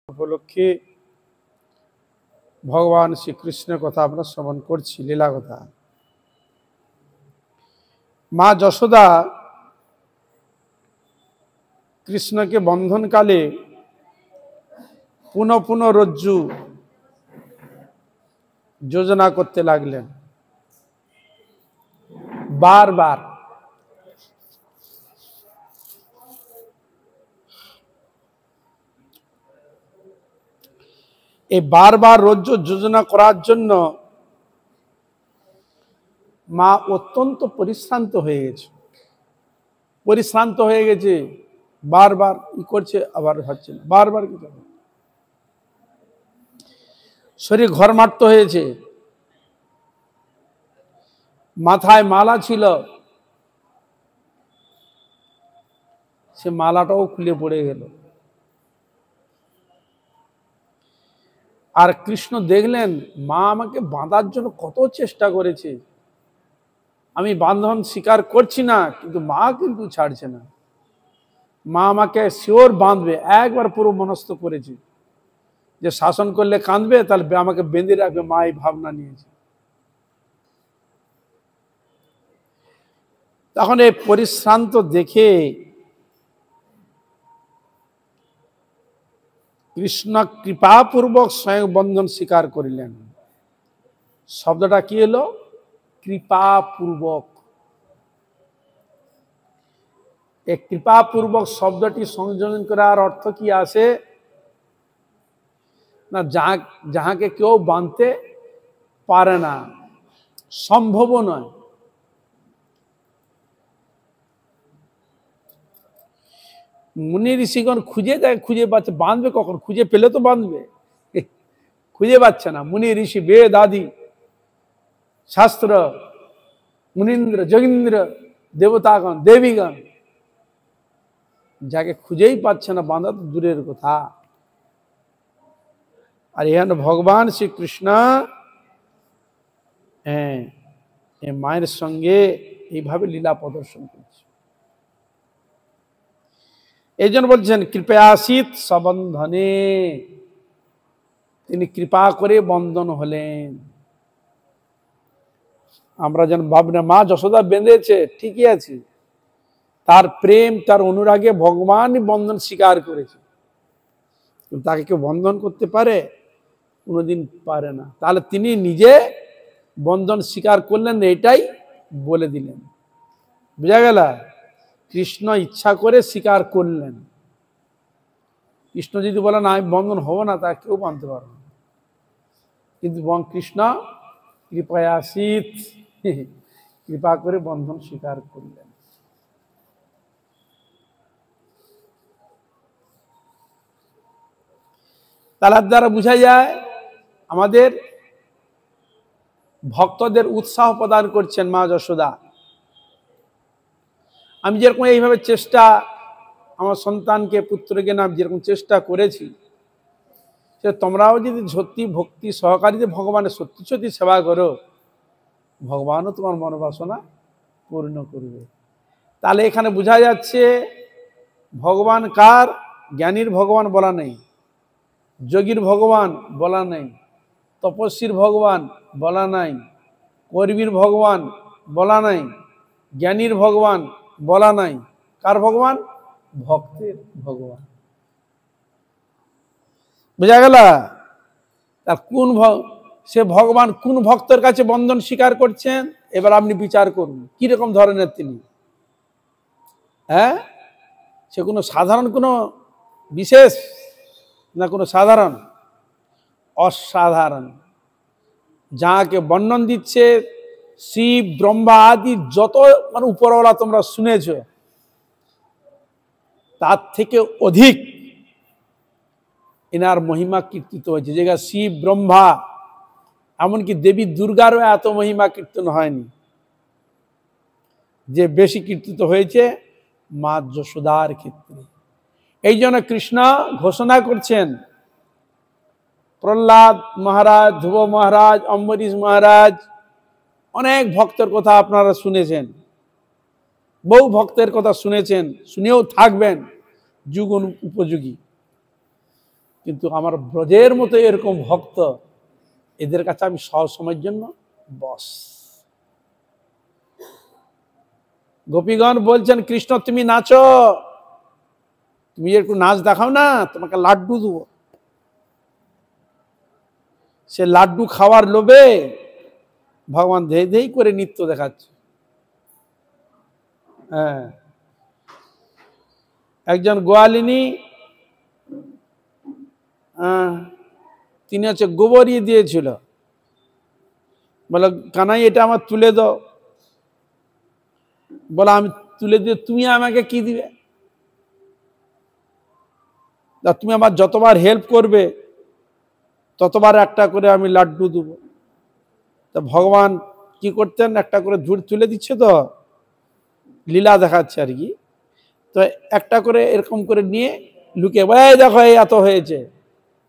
উপলক্ষে ভগবান শ্রীকৃষ্ণের কথা আমরা শ্রবণ করছি, লীলা কথা। মা যশোদা কৃষ্ণকে বন্ধনকালে পুনঃ পুনঃ রজ্জু যোজনা করতে লাগলেন, বারবার। এই বারবার রজ্জু যোজনা করার জন্য মা অত্যন্ত পরিশ্রান্ত হয়ে গেছে। বারবার ই করছে, আবার হচ্ছে না, বারবার কিছু শরীর ঘরমাক্ত হয়েছে। মাথায় মালা ছিল, সে মালাটাও খুলে পড়ে গেল। আর কৃষ্ণ দেখলেন মা আমাকে বাঁধার জন্য কত চেষ্টা করেছে, আমি বাঁধন স্বীকার করছি না, কিন্তু মা কিন্তু ছাড়ছে না। মা আমাকে শিওর বাঁধবে, একবার পুরো মনস্থ করেছে যে শাসন করলে কাঁদবে, তাহলে আমাকে বেঁধে রাখবে। মা এই ভাবনা নিয়েছে। তখন এই পরিশ্রান্ত দেখে কৃষ্ণ কৃপাপূর্বক স্বয়ং বন্ধন স্বীকার করিলেন। শব্দটা কি এলো? কৃপাপূর্বক। এই কৃপাপূর্বক শব্দটি সংযোজন করার অর্থ কি আসে না, যাহাকে কেউ বাঁধতে পারে না, সম্ভব নয়। মুনি ঋষিগণ খুঁজে পাচ্ছে, বাঁধবে কখন? খুঁজে পেলে তো বাঁধবে, খুঁজে পাচ্ছে না। মুনি ঋষি, বেদ আদি শাস্ত্র, মুনীন্দ্র, যোগীন্দ্র, দেবতাগণ, দেবীগণ, যাকে খুঁজেই পাচ্ছে না, বাঁধা তো দূরের কথা। আর এখানে ভগবান শ্রীকৃষ্ণ মায়ের সঙ্গে এইভাবে লীলা প্রদর্শন করছে। এই জন্য বলছেন কৃপয়াসিত সবন্ধনে, তিনি কৃপা করে বন্ধন হলেন। আমরা যেন ভাবনা মা যশোদা বেঁধেছে, ঠিকই আছে, তার প্রেম, তার অনুরাগে ভগবানই বন্ধন স্বীকার করেছে। কিন্তু তাকে কেউ বন্ধন করতে পারে? কোনোদিন পারে না। তাহলে তিনি নিজে বন্ধন স্বীকার করলেন, এটাই বলে দিলেন। বুঝা গেল? কৃষ্ণ ইচ্ছা করে স্বীকার করলেন। কৃষ্ণ যদি বলেন আমি বন্ধন হব না, তা কেউ বাঁধতে পারবে না। কিন্তু কৃষ্ণ কৃপয়াসিত, কৃপা করে বন্ধন স্বীকার করলেন। তার দ্বারা বোঝা যায় আমাদের ভক্তদের উৎসাহ প্রদান করছেন মা যশোদা। আমি যেরকম এইভাবে চেষ্টা, আমার সন্তানকে, পুত্রকে না যেরকম চেষ্টা করেছি, সে তোমরাও যদি সত্যি ভক্তি সহকারীতে ভগবানের সত্যি সত্যি সেবা করো, ভগবানও তোমার মনোবাসনা পূর্ণ করবে। তাহলে এখানে বোঝা যাচ্ছে ভগবান কার? জ্ঞানীর ভগবান বলা নেই, যোগীর ভগবান বলা নেই, তপস্বীর ভগবান বলা নাই, কর্মীর ভগবান বলা নাই, জ্ঞানীর ভগবান বলা নাই। কার ভগবান? ভক্তের ভগবান। বুঝা গেল? তার কোন সে ভগবান কোন ভক্তের কাছে বন্ধন স্বীকার করছেন? এবার আপনি বিচার করুন কিরকম ধরনের তিনি। সে কোনো সাধারণ, কোনো বিশেষ না, কোনো সাধারণ? অসাধারণ। যাকে বর্ণন দিচ্ছে শিব, ব্রহ্মা আদি যত উপরওয়ালা তোমরা শুনেছ, তার থেকে অধিক এনার মহিমা কীর্তিত হয়েছে। যেটা শিব, ব্রহ্মা, এমনকি দেবী দুর্গারও এত মহিমা কীর্তন হয়নি। যে বেশি কীর্তিত হয়েছে মা যশোদার ক্ষেত্রে। এই জন্য কৃষ্ণ ঘোষণা করছেন, প্রহ্লাদ মহারাজ, ধ্রুব মহারাজ, অম্বরীশ মহারাজ, অনেক ভক্তের কথা আপনারা শুনেছেন, বহু ভক্তের কথা শুনেছেন, শুনেও থাকবেন, যুগ উপযোগী। কিন্তু আমার ব্রজের মতো এরকম ভক্ত, এদের কাছে আমি সব সময়ের জন্য বস। গোপীগণ বলছেন, কৃষ্ণ তুমি নাচো, তুমি একটু নাচ দেখাও না, তোমাকে লাড্ডু দেবো। সে লাড্ডু খাওয়ার লোভে ভগবান ধেই ধেই করে নৃত্য দেখাচ্ছে। হ্যাঁ, একজন গোয়ালিনী, তিনি হচ্ছে গোবরই দিয়েছিল, বলে কানাই এটা আমার তুলে দাও। বলে আমি তুলে দিয়ে তুমি আমাকে কি দিবে? তুমি আমার যতবার হেল্প করবে ততবার একটা করে আমি লাড্ডু দেবো। তা ভগবান কি করতেন, একটা করে ঝুড়ি তুলে দিচ্ছে, তো লীলা দেখাচ্ছে আর কি। তো একটা করে এরকম করে নিয়ে লুকিয়ে, এই দেখো এই এত হয়েছে,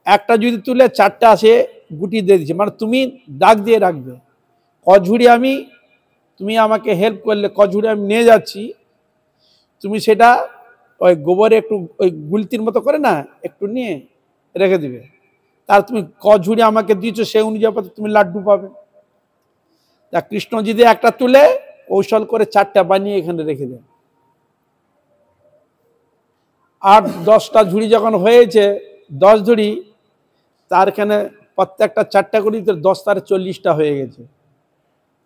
একটা যদি তুলে চারটা আসে গুটি দিয়ে দিচ্ছে, মানে তুমি দাগ দিয়ে রাখবে কঝুড়ি আমি, তুমি আমাকে হেল্প করলে কঝুড়ি আমি নিয়ে যাচ্ছি, তুমি সেটা ওই গোবরে একটু ওই গুলতির মতো করে না একটু নিয়ে রেখে দিবে, তার তুমি কঝুড়ি আমাকে দিয়েছো সেই অনুযায়ী তুমি লাড্ডু পাবে। তা কৃষ্ণ যদি একটা তুলে কৌশল করে চারটা বানিয়ে এখানে রেখে দেন। 8-10টা ঝুড়ি যখন হয়েছে, 10 ঝুড়ি, তার এখানে প্রত্যেকটা 4টা করে 10 তার 40টা হয়ে গেছে।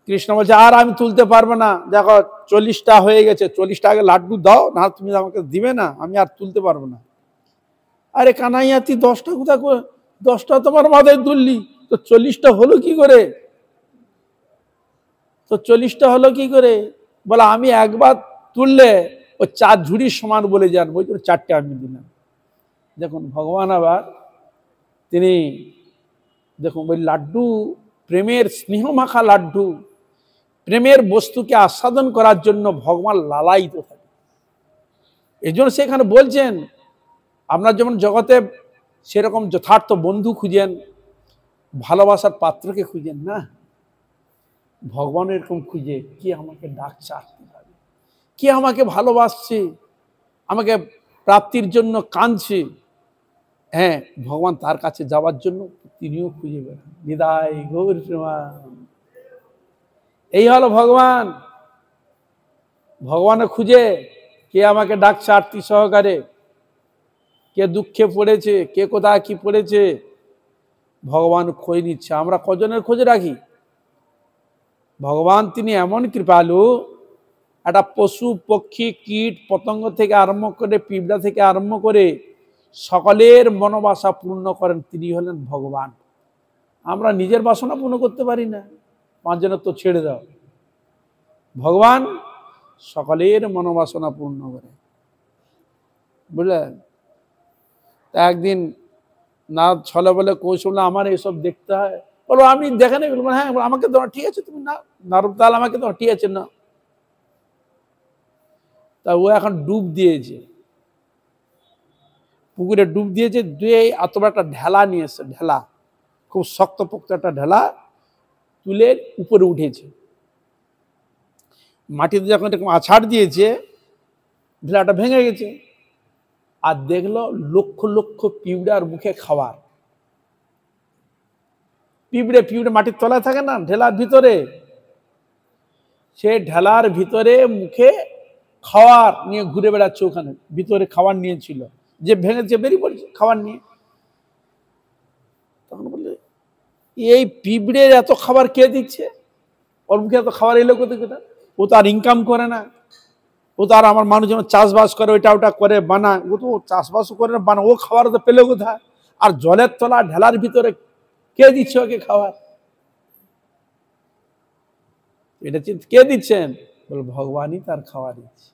কৃষ্ণ বলছে আর আমি তুলতে পারবো না, দেখো 40টা হয়ে গেছে, 40টা আগে লাড্ডু দাও, না তুমি আমাকে দিবে না, আমি আর তুলতে পারবো না। আরে কানাইয়া তুই 10টা কোথা, 10টা তোমার মাথায় তুললি, তো 40টা হলো কি করে? তো 40টা হলো কি করে? বলে আমি একবার তুললে ও 4 ঝুড়ির সমান বলে যান, ওই জন্য 4টে আমি দিলাম। দেখুন ভগবান আবার তিনি দেখুন ওই লাড্ডু, প্রেমের স্নেহ মাখা লাড্ডু, প্রেমের বস্তুকে আস্বাদন করার জন্য ভগবান লালায়িত থাকে। এই জন্য সেখানে বলছেন, আপনার যেমন জগতে সেরকম যথার্থ বন্ধু খুঁজেন, ভালোবাসার পাত্রকে খুঁজেন না, ভগবান এরকম খুঁজে, কি আমাকে ডাকছে আসতে পারে, কি আমাকে ভালোবাসছে, আমাকে প্রাপ্তির জন্য কাঁদছে, হ্যাঁ ভগবান তার কাছে যাওয়ার জন্য তিনিও খুঁজে বেড়ান। নিদায় গৌর প্রেমান, এই হলো ভগবান। ভগবানে খুঁজে কে আমাকে ডাকছে আরতি সহকারে, কে দুঃখে পড়েছে, কে কোথায় কি পড়েছে, ভগবান খোঁজ নিচ্ছে। আমরা কজনের খোঁজ রাখি? ভগবান তিনি এমন কৃপালু, একটা পশু পক্ষী কীট পতঙ্গ থেকে আরম্ভ করে, পিঁপড়া থেকে আরম্ভ করে সকলের মনোবাসা পূর্ণ করেন, তিনি হলেন ভগবান। আমরা নিজের বাসনা পূর্ণ করতে পারি না, 5 জনের তো ছেড়ে দাও, ভগবান সকলের মনোবাসনা পূর্ণ করে, বুঝলেন? একদিন না ছলে বলে কৌশল, আমার এসব দেখতে হয়, বলো আমি দেখে নেই, হ্যাঁ আমাকে তো ঠিক আছে, তুমি না নারদ তাহলে আমাকে তো ঠিক আছে না। তা ও এখন ডুব দিয়েছে, পুকুরে ডুব দিয়েছে, দিয়ে এত বড় একটা ঢেলা নিয়ে এসছে, ঢেলা খুব শক্তপোক্ত একটা ঢেলা তুলে উপরে উঠেছে, মাটিতে যখন এরকম আছাড় দিয়েছে, ঢেলাটা ভেঙে গেছে, আর দেখলো লক্ষ লক্ষ পিঁপড়ার মুখে খাবার। পিঁপড়ে মাটির তলায় থাকে না, ঢেলার ভিতরে, সে ঢেলার ভিতরে মুখে খাবার নিয়ে ঘুরে বেড়াচ্ছে, ওখানে ভিতরে খাবার নিয়েছিল, যে ভেঙেছে বেরিয়ে পড়ছে খাবার নিয়ে। তখন বললে এই পিঁপড়ের এত খাবার কে দিচ্ছে, ওর মুখে এত খাবার এলো কোথায় কোথায়? ও তো আর ইনকাম করে না, ও তো আর আমার মানুষ যেমন চাষবাস করে ওইটা ওটা করে বানায়, ও তো চাষবাসও করে না, বানা, ও খাবার তো পেলে কোথায়? আর জলের তলা ঢেলার ভিতরে কে দিচ্ছে ওকে খাবার? এটা কে দিচ্ছেন? বল ভগবানই তার খাওয়া দিচ্ছে।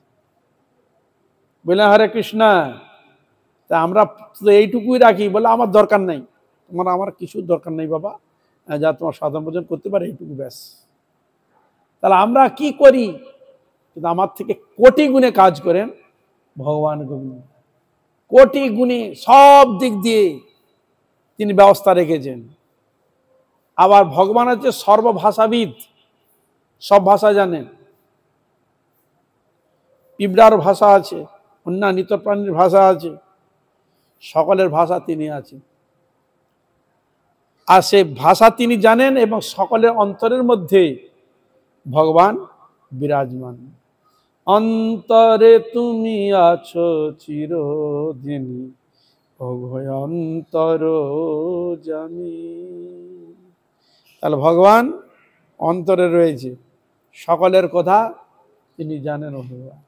বললেন হরে কৃষ্ণ, তা আমরা তো এইটুকুই রাখি, বলে আমার দরকার নাই, আমার কিছু দরকার নেই বাবা, যা তোমার সাধন ভোজন করতে পারে এইটুকু ব্যাস। তাহলে আমরা কি করি? কিন্তু আমার থেকে কোটি গুণে কাজ করেন ভগবান গোবিন্দ, কোটি গুণে সব দিক দিয়ে তিনি ব্যবস্থা রেখেছেন। আবার ভগবান হচ্ছে সর্বভাষাবিদ, সব ভাষা জানেন, পিঁপড়ার ভাষা আছে, অন্যান্য নিত্য প্রাণীর ভাষা আছে, সকলের ভাষা তিনি আছেন, আর সে ভাষা তিনি জানেন এবং সকলের অন্তরের মধ্যে ভগবান বিরাজমান। অন্তরে তুমি আছো চিরদিনই, অভয় অন্তর জানি। তাহলে ভগবান অন্তরে রয়েছে, সকলের কথা তিনি জানেন। ভগবান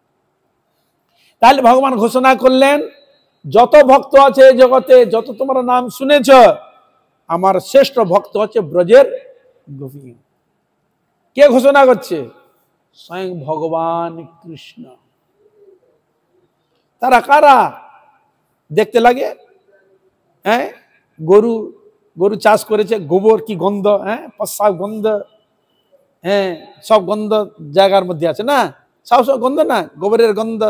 তাহলে ভগবান ঘোষণা করলেন, যত ভক্ত আছে এই জগতে, যত তোমরা নাম শুনেছ, আমার শ্রেষ্ঠ ভক্ত হচ্ছে ব্রজের গোপী। কে ঘোষণা করছে? স্বয়ং ভগবান কৃষ্ণ। তারা কারা? দেখতে লাগে, হ্যাঁ, গরু গরু চাষ করেছে, গোবর কি গন্ধ, হ্যাঁ, প্রস্রাব গন্ধ, হ্যাঁ, সব গন্ধ জায়গার মধ্যে আছে না, সব গন্ধ না, গোবরের গন্ধ,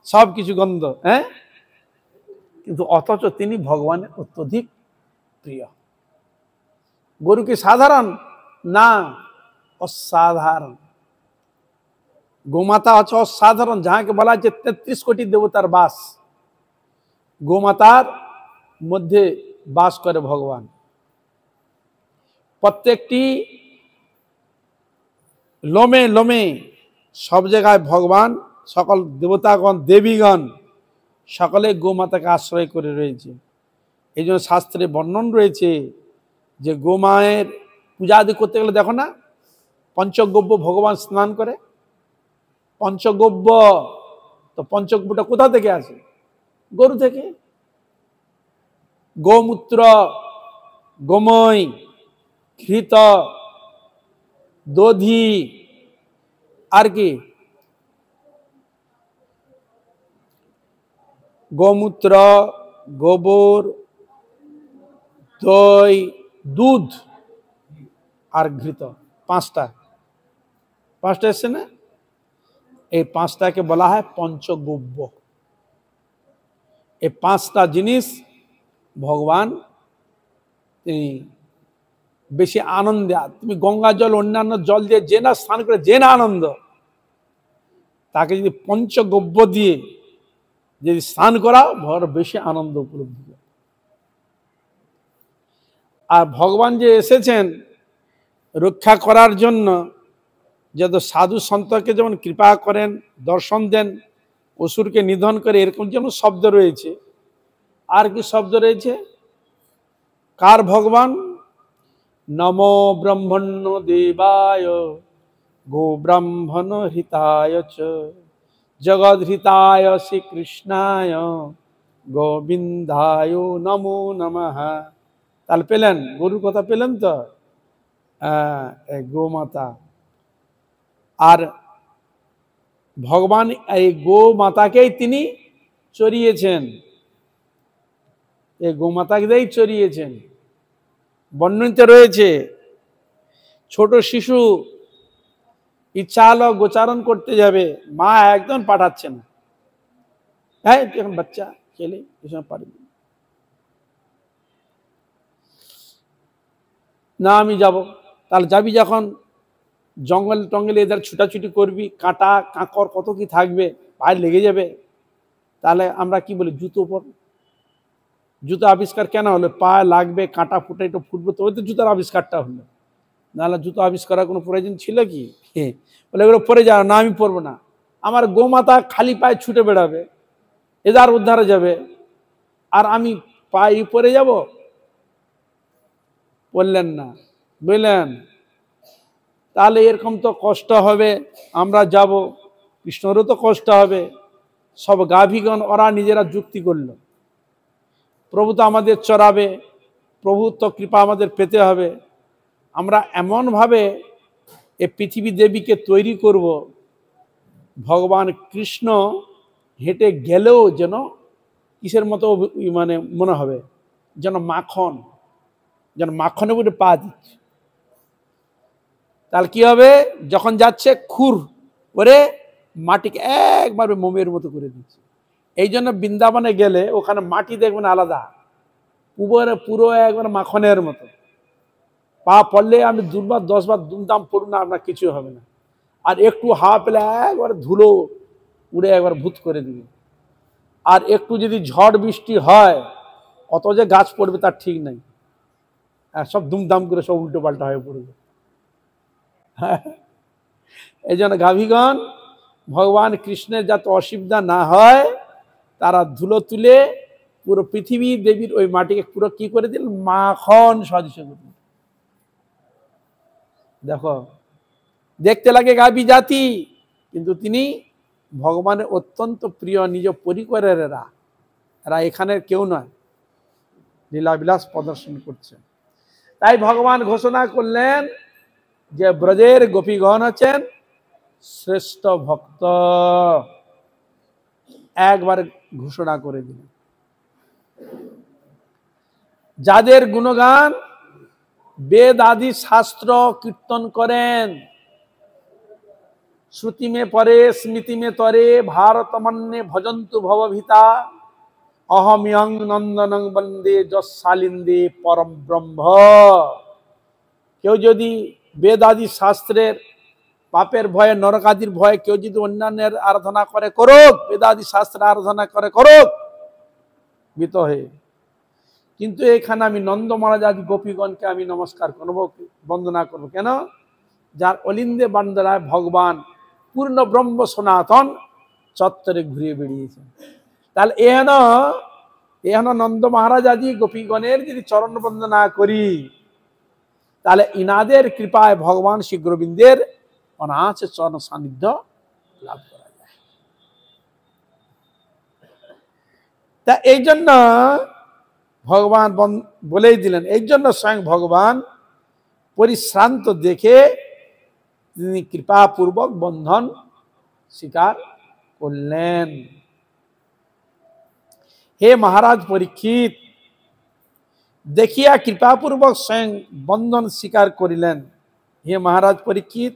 সব কিছু গন্ধ, হ্যাঁ, কিন্তু অথচ তিনি ভগবানের অত্যধিক প্রিয়। গরু কি সাধারণ? না, অসাধারণ। গোমাতা হচ্ছে অসাধারণ, যাহাকে বলা হচ্ছে 33 কোটি দেবতার বাস। গোমাতার মধ্যে বাস করে ভগবান। প্রত্যেকটি লোমে লোমে সব জায়গায় ভগবান, সকল দেবতাগণ দেবীগণ সকলে গোমাতাকে আশ্রয় করে রয়েছে। এই জন্য শাস্ত্রে বর্ণন রয়েছে যে গোমায়ের পূজা আদি করতে গেলে দেখো না, পঞ্চগব্য ভগবান স্নান করে। পঞ্চগব্য, তো পঞ্চগব্যটা কোথা থেকে আসে? গরু থেকে। গোমূত্র, গোময়, ঘৃত, দধি, আর কি, গোমূত্র, গোবর, দই, দুধ আর ঘৃত, পাঁচটা এসছে না? এই পাঁচটাকে বলা হয় পঞ্চগব্য। এই পাঁচটা জিনিস ভগবান তিনি বেশি আনন্দে। তুমি গঙ্গা জল অন্যান্য জল দিয়ে যে না স্নান করে যে না আনন্দ, তাকে যদি পঞ্চগব্য দিয়ে যদি স্নান করাও, বড় বেশি আনন্দ উপলব্ধি করে। আর ভগবান যে এসেছেন রক্ষা করার জন্য, যত সাধু সন্তকে যেমন কৃপা করেন, দর্শন দেন, অসুরকে নিধন করে, এরকম যেমন শব্দ রয়েছে। আর কি শব্দ রয়েছে? কার ভগবান? নমো ব্রহ্মণ্য দেবায় গো ব্রাহ্মণ হিতায় চ জগৎ হিতায় শ্রীকৃষ্ণায় গোবিন্দায় নমো নমঃ। তাহলে পেলেন, গরুর কথা পেলেন তো, গোমাতা। আর ভগবান এই গোমাতাকেই তিনি চড়িয়েছেন, এই গোমাতাকেই চড়িয়েছেন। বর্ণিত রয়েছে, ছোট শিশু ইচ্ছা হলো গোচারণ করতে যাবে, মা একদম পাঠাচ্ছে না, হ্যাঁ এখন বাচ্চা ছেলে এসব পারবে না, আমি যাব। তাহলে যাবি যখন, জঙ্গল টঙ্গলে এদের ছুটাছুটি করবি, কাঁটা কাঁকর কত কি থাকবে, পায়ে লেগে যাবে। তাহলে আমরা কি বলি? জুতো পর। জুতো আবিষ্কার কেন হলো? পায়ে লাগবে, কাঁটা ফুটে একটু ফুটবে, তবে তো জুতার আবিষ্কারটা হলো। নাহলে জুতো আবিষ্কারের কোনো প্রয়োজন ছিল কি? বলে এগুলো পরে যাও না, আমি পরবো না। আমার গোমাতা খালি পায়ে ছুটে বেড়াবে, এদার উদ্ধারে যাবে, আর আমি পায়ে পরে যাব? বললেন না, বুঝলেন? তাহলে এরকম তো কষ্ট হবে, আমরা যাব, কৃষ্ণরও তো কষ্ট হবে। সব গাভীগণ ওরা নিজেরা যুক্তি করল, প্রভু তো আমাদের চড়াবে, প্রভু তো কৃপা আমাদের পেতে হবে, আমরা এমনভাবে এ পৃথিবী দেবীকে তৈরি করব, ভগবান কৃষ্ণ হেঁটে গেলেও যেন কিসের মতো মানে মনে হবে, যেন মাখন, যেন মাখনের উপরে পা দিচ্ছে। তাহলে কি হবে? যখন যাচ্ছে খুর করে মাটিকে একবার মোমের মতো করে দিচ্ছে। এই জন্য বৃন্দাবনে গেলে ওখানে মাটি দেখবেন আলাদা, পুরো একবার মাখনের মতো। পা পড়লে আমি 2 বার 10 বার দুমদাম পড়ুন না, আপনার কিছু হবে না। আর একটু হাওয়া পেলে একবার ধুলো উড়ে একবার ভূত করে দিবে। আর একটু যদি ঝড় বৃষ্টি হয় কত যে গাছ পড়বে তার ঠিক নাই, সব দুমদাম করে সব উল্টো পাল্টা হয়ে পড়বে। এই জন্য গাভীগণ ভগবান কৃষ্ণের যাতে অসুবিধা না হয় তারা ধুলো তুলে পুরো পৃথিবী দেবীর ওই মাটিকে পুরো কি করে দিল, মাখন সদৃশ করে দিল। দেখো দেখতে লাগে গাভী জাতি, কিন্তু তিনি ভগবানের অত্যন্ত প্রিয় নিজ পরিবারের এরা এখানে কেউ নয়, লীলাবিলাস প্রদর্শন করছে। তাই ভগবান ঘোষণা করলেন যে ব্রজের গোপীগণ আছেন শ্রেষ্ঠ ভক্ত, একবার ঘোষণা করে দিলেন। যাদের গুণগান বেদ আদি শাস্ত্র কীর্তন করেন, শ্রুতি মে পরে স্মৃতি মে তরে ভারতমন্যে ভজন্তু ভবভীতা অহমিয়ং নন্দনং বন্দে যশালিন্দে পরম ব্রহ্ম। কেউ যদি বেদ আদি শাস্ত্রের পাপের ভয়ে নরকাদির ভয়ে কেউ যদি অন্যান্যের আরাধনা করে করুক, বেদাদি শাস্ত্রের আরাধনা করে করুক বিত হয়ে, কিন্তু এখানে আমি নন্দ মহারাজ আদি গোপীগণকে আমি নমস্কার করবো, বন্দনা করবো। কেন? যার অলিন্দে বান্দরায় ভগবান পূর্ণ ব্রহ্ম সনাতন চত্বরে ঘুরিয়ে বেরিয়েছেন। তাহলে এহেন নন্দ মহারাজ আদি গোপীগণের যদি চরণ বন্দনা করি, তাহলে ইনাদের কৃপায় ভগবান শ্রী গোবিন্দের অনায়াসে চরণ সান্নিধ্য লাভ করা যায়। তা এই জন্য ভগবান বলেই দিলেন, এই জন্য স্বয়ং ভগবান পরিশ্রান্ত দেখে তিনি কৃপাপূর্বক বন্ধন স্বীকার করলেন। হে মহারাজ পরীক্ষিত, দেখিয়া কৃপাপূর্বক স্বয়ং বন্ধন স্বীকার করিলেন। হে মহারাজ পরীক্ষিত,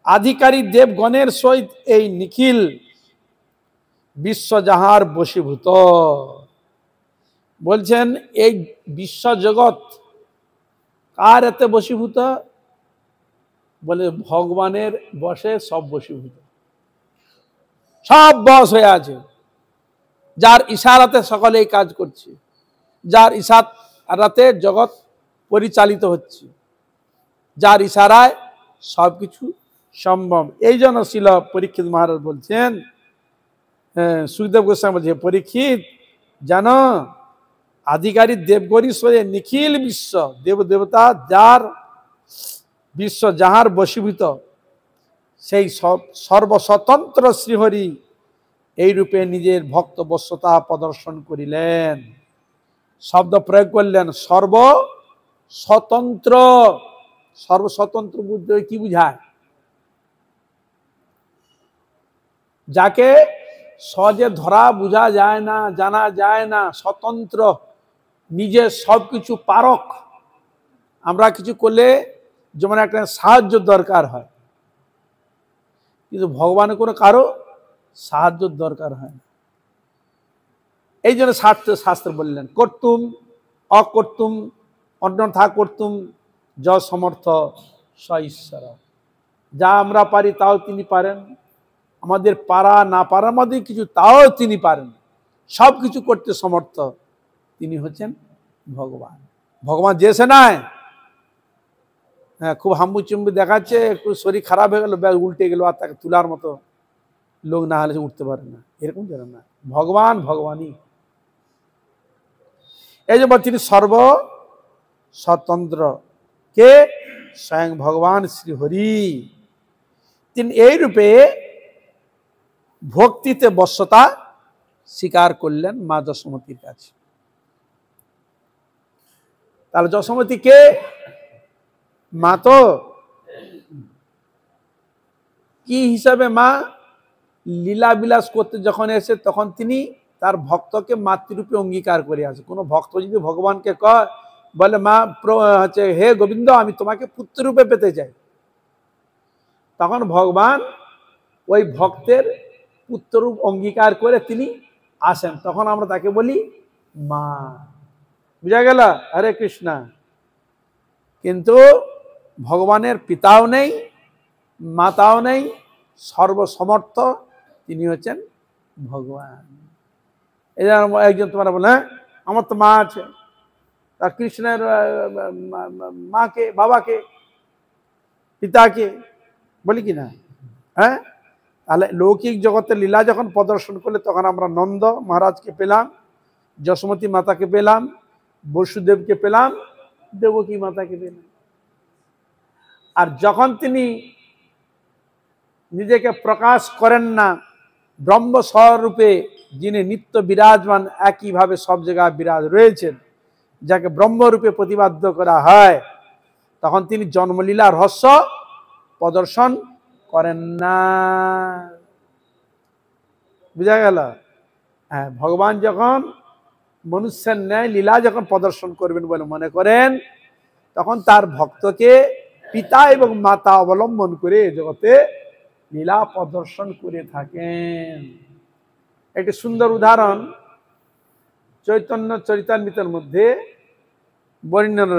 আধিকারিক দেবগণের সহিত এই নিখিল বিশ্ব যাহার বশীভূত। বলছেন এই বিশ্ব জগৎ কার এতে বশীভূত? বলে ভগবানের বশে সব বশীভূত, সব বশ হয়ে আছে। যার ইশারাতে সকলে এই কাজ করছে, যার ইশারাতে জগৎ পরিচালিত হচ্ছে, যার ইশারায় সবকিছু সম্ভব। এই জন্য ছিল পরীক্ষিত মহারাজ বলছেন, সুখদেব গোস্বামী বলছে, পরীক্ষিত জানো আধিকারিক দেবগণীশ্বরে নিখিল বিশ্ব দেব দেবতা যার বিশ্ব যাহার বশীভূত, সেই সর্বস্বতন্ত্র শ্রীহরি এই রূপে নিজের ভক্ত বশ্যতা প্রদর্শন করিলেন। শব্দ প্রয়োগ করলেন সর্বস্বতন্ত্র। সর্বস্বতন্ত্র বুঝতে কি বুঝায়? যাকে সহজে ধরা বোঝা যায় না, জানা যায় না, স্বতন্ত্র, নিজের সবকিছু পারক। আমরা কিছু করলে যেমন একটা সাহায্য দরকার হয়, কিন্তু ভগবানের কোনো কারো সাহায্য দরকার হয় না। এই জন্য শাস্ত্র বললেন কর্তুম অকর্তুম অন্যথা কর্তুম য সমর্থ স ঈশ্বর। যা আমরা পারি তাও তিনি পারেন, আমাদের পারা না পারার মধ্যে কিছু তাও তিনি পারেন। সব কিছু করতে সমর্থ তিনি হচ্ছেন ভগবান। ভগবান যেসে নাই, হ্যাঁ খুব হাম্বু চুম্বু দেখাচ্ছে, একটু শরীর খারাপ হয়ে গেল, ব্যাগ উল্টে গেল, আর তাকে তোলার মতো লোক না হলে উঠতে পারে না, এরকম যেন না। ভগবান ভগবানই। এই যে তিনি সর্ব স্বতন্ত্র, কে? স্বয়ং ভগবান শ্রীহরি। তিনি এই রূপে ভক্তিতে বশ্যতা স্বীকার করলেন মা যশোমতীর কাছে। তাহলে যশোমতী কে? মা তো কি হিসাবে মা? লীলা বিলাস করতে যখন এসে তখন তিনি তার ভক্তকে মাতৃরূপে অঙ্গীকার করে আছে। কোনো ভক্ত যদি ভগবানকে কয়, বলে মা হচ্ছে হে গোবিন্দ আমি তোমাকে পুত্ররূপে পেতে চাই, তখন ভগবান ওই ভক্তের পুত্ররূপ অঙ্গীকার করে তিনি আসেন, তখন আমরা তাকে বলি মা। বুঝা গেল? হরে কৃষ্ণা। কিন্তু ভগবানের পিতাও নেই, মাতাও নেই, সর্বসমর্থ তিনি হচ্ছেন ভগবান। এই একজন তোমার বলে, হ্যাঁ আমার তো মা আছে, তার কৃষ্ণের মাকে, বাবাকে, পিতাকে, বলি কি না? হ্যাঁ, তাহলে লৌকিক জগতের লীলা যখন প্রদর্শন করলে তখন আমরা নন্দ মহারাজকে পেলাম, যশোমতী মাতাকে পেলাম, বসুদেবকে পেলাম, দেবকী মাতাকে পেলাম। আর যখন তিনি নিজেকে প্রকাশ করেন না ব্রহ্ম স্বরূপে, যিনি নিত্য বিরাজমান, একইভাবে সব জায়গায় বিরাজ রয়েছেন, যাকে ব্রহ্মরূপে প্রতিপাদ্য করা হয়, তখন তিনি জন্মলীলা রহস্য প্রদর্শন করেন না। বুঝা গেল? হ্যাঁ, ভগবান যখন মনুষ্যের ন্যায় লীলা যখন প্রদর্শন করবেন বলে মনে করেন, তখন তার ভক্তকে পিতা এবং মাতা অবলম্বন করে জগতে লীলা প্রদর্শন করে থাকেন। একটি সুন্দর উদাহরণ চৈতন্য চরিতামৃতের মধ্যে বর্ণিত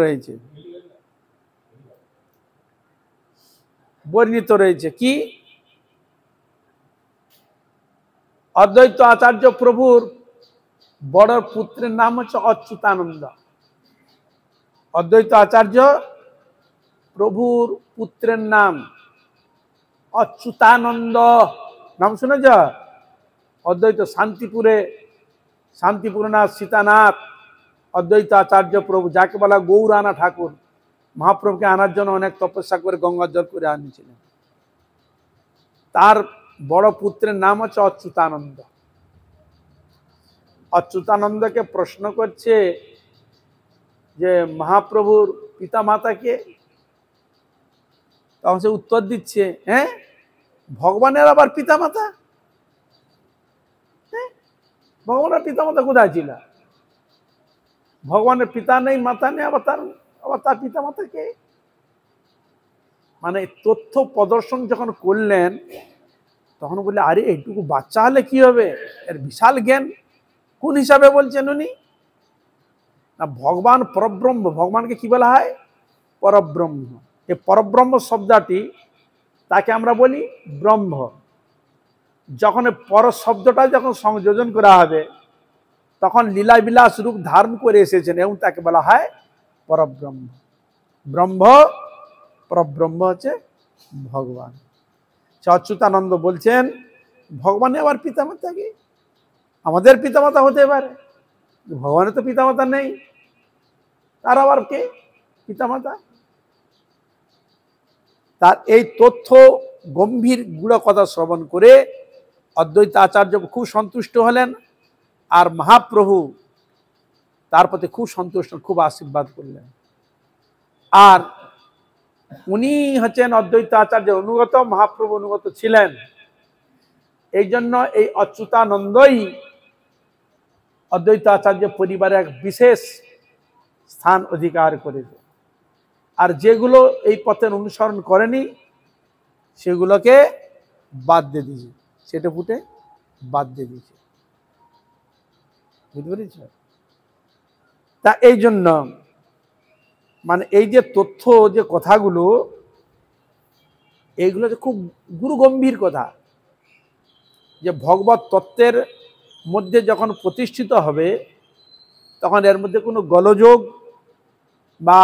রয়েছে। কি? অদ্বৈত আচার্য প্রভুর বড় পুত্রের নাম হচ্ছে অচ্যুতানন্দ। অদ্বৈত আচার্য প্রভুর পুত্রের নাম অচ্যুতানন্দ। নাম শুনেছ? অদ্বৈত শান্তিপুরনাথ সীতানাথ অদ্বৈত আচার্য প্রভু, যাকে বলা গৌরানা ঠাকুর, মহাপ্রভুকে আনার জন্য অনেক তপস্যা করে গঙ্গা জল করে আনিয়েছিলেন। তার বড় পুত্রের নাম হচ্ছে অচ্যুতানন্দ। অচ্যুতানন্দকে প্রশ্ন করছে যে মহাপ্রভুর পিতা মাতাকে, তখন সে উত্তর দিচ্ছে, হ্যাঁ ভগবানের আবার পিতা মাতা? ভগবানের পিতা মাতা কোথায় ছিল? ভগবানের পিতা নেই, মাতা নেই, আবার তার পিতা মাতা কে? মানে তথ্য প্রদর্শন যখন করলেন, তখন বললে আরে এইটুকু বাচ্চা হলে কি হবে, এর বিশাল জ্ঞান। কোন হিসাবে বলছেন উনি? না, ভগবান পরব্রহ্ম। ভগবানকে কি বলা হয়? পরব্রহ্ম। এই পরব্রহ্ম শব্দটি, তাকে আমরা বলি ব্রহ্ম। যখন পর শব্দটা যখন সংযোজন করা হবে, তখন লীলা বিলাস রূপ ধারণ করে এসেছেন এবং তাকে বলা হয় পরব্রহ্ম। ব্রহ্ম, পরব্রহ্ম হচ্ছে ভগবান। অচ্যুতানন্দ বলছেন ভগবানের আবার পিতামাতা কি? আমাদের পিতামাতা হতে পারে, ভগবানের তো পিতামাতা নেই, তার আবার কে পিতামাতা? তার এই তথ্য গম্ভীর গুড় কথা শ্রবণ করে অদ্বৈত আচার্য খুব সন্তুষ্ট হলেন, আর মহাপ্রভু তার প্রতি খুব সন্তুষ্ট, খুব আশীর্বাদ করলেন। আর উনি হচ্ছেন অদ্বৈত আচার্যের অনুগত, মহাপ্রভু অনুগত ছিলেন। এই জন্য এই অচ্যুতানন্দই অদ্বৈত আচার্য পরিবারে এক বিশেষ স্থান অধিকার করেছে। আর যেগুলো এই পথের অনুসরণ করেনি, সেগুলোকে বাদ দিয়ে দিয়েছে, সেটা ফুটে বাদ দিয়ে দিয়েছে। বুঝতে পেরেছ? তা এই জন্য মানে এই যে তথ্য, যে কথাগুলো, এইগুলো যে খুব গুরু গম্ভীর কথা, যে ভগবত তত্ত্বের মধ্যে যখন প্রতিষ্ঠিত হবে, তখন এর মধ্যে কোনো গোলযোগ বা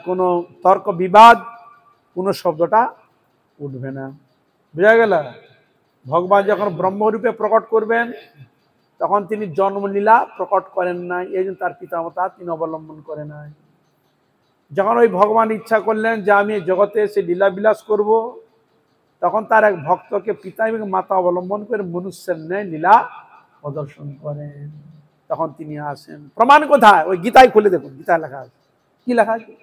কোনো তর্ক বিবাদ, কোনো শব্দটা উঠবে না। বুঝা গেল? ভগবান যখন ব্রহ্মরূপে প্রকট করবেন, তখন তিনি জন্মলীলা প্রকট করেন নাই, এই জন্য তার পিতামাতা তিনি অবলম্বন করে নাই। যখন ওই ভগবান ইচ্ছা করলেন যে আমি জগতে এসে লীলা বিলাস করব, তখন তার এক ভক্তকে পিতা এবং মাতা অবলম্বন করে মনুষ্যের ন্যায় লীলা প্রদর্শন করেন, তখন তিনি আসেন। প্রমাণ কোথায়? ওই গীতায় খুলে দেখুন, গীতায় লেখা আছে। কি লেখা আছে?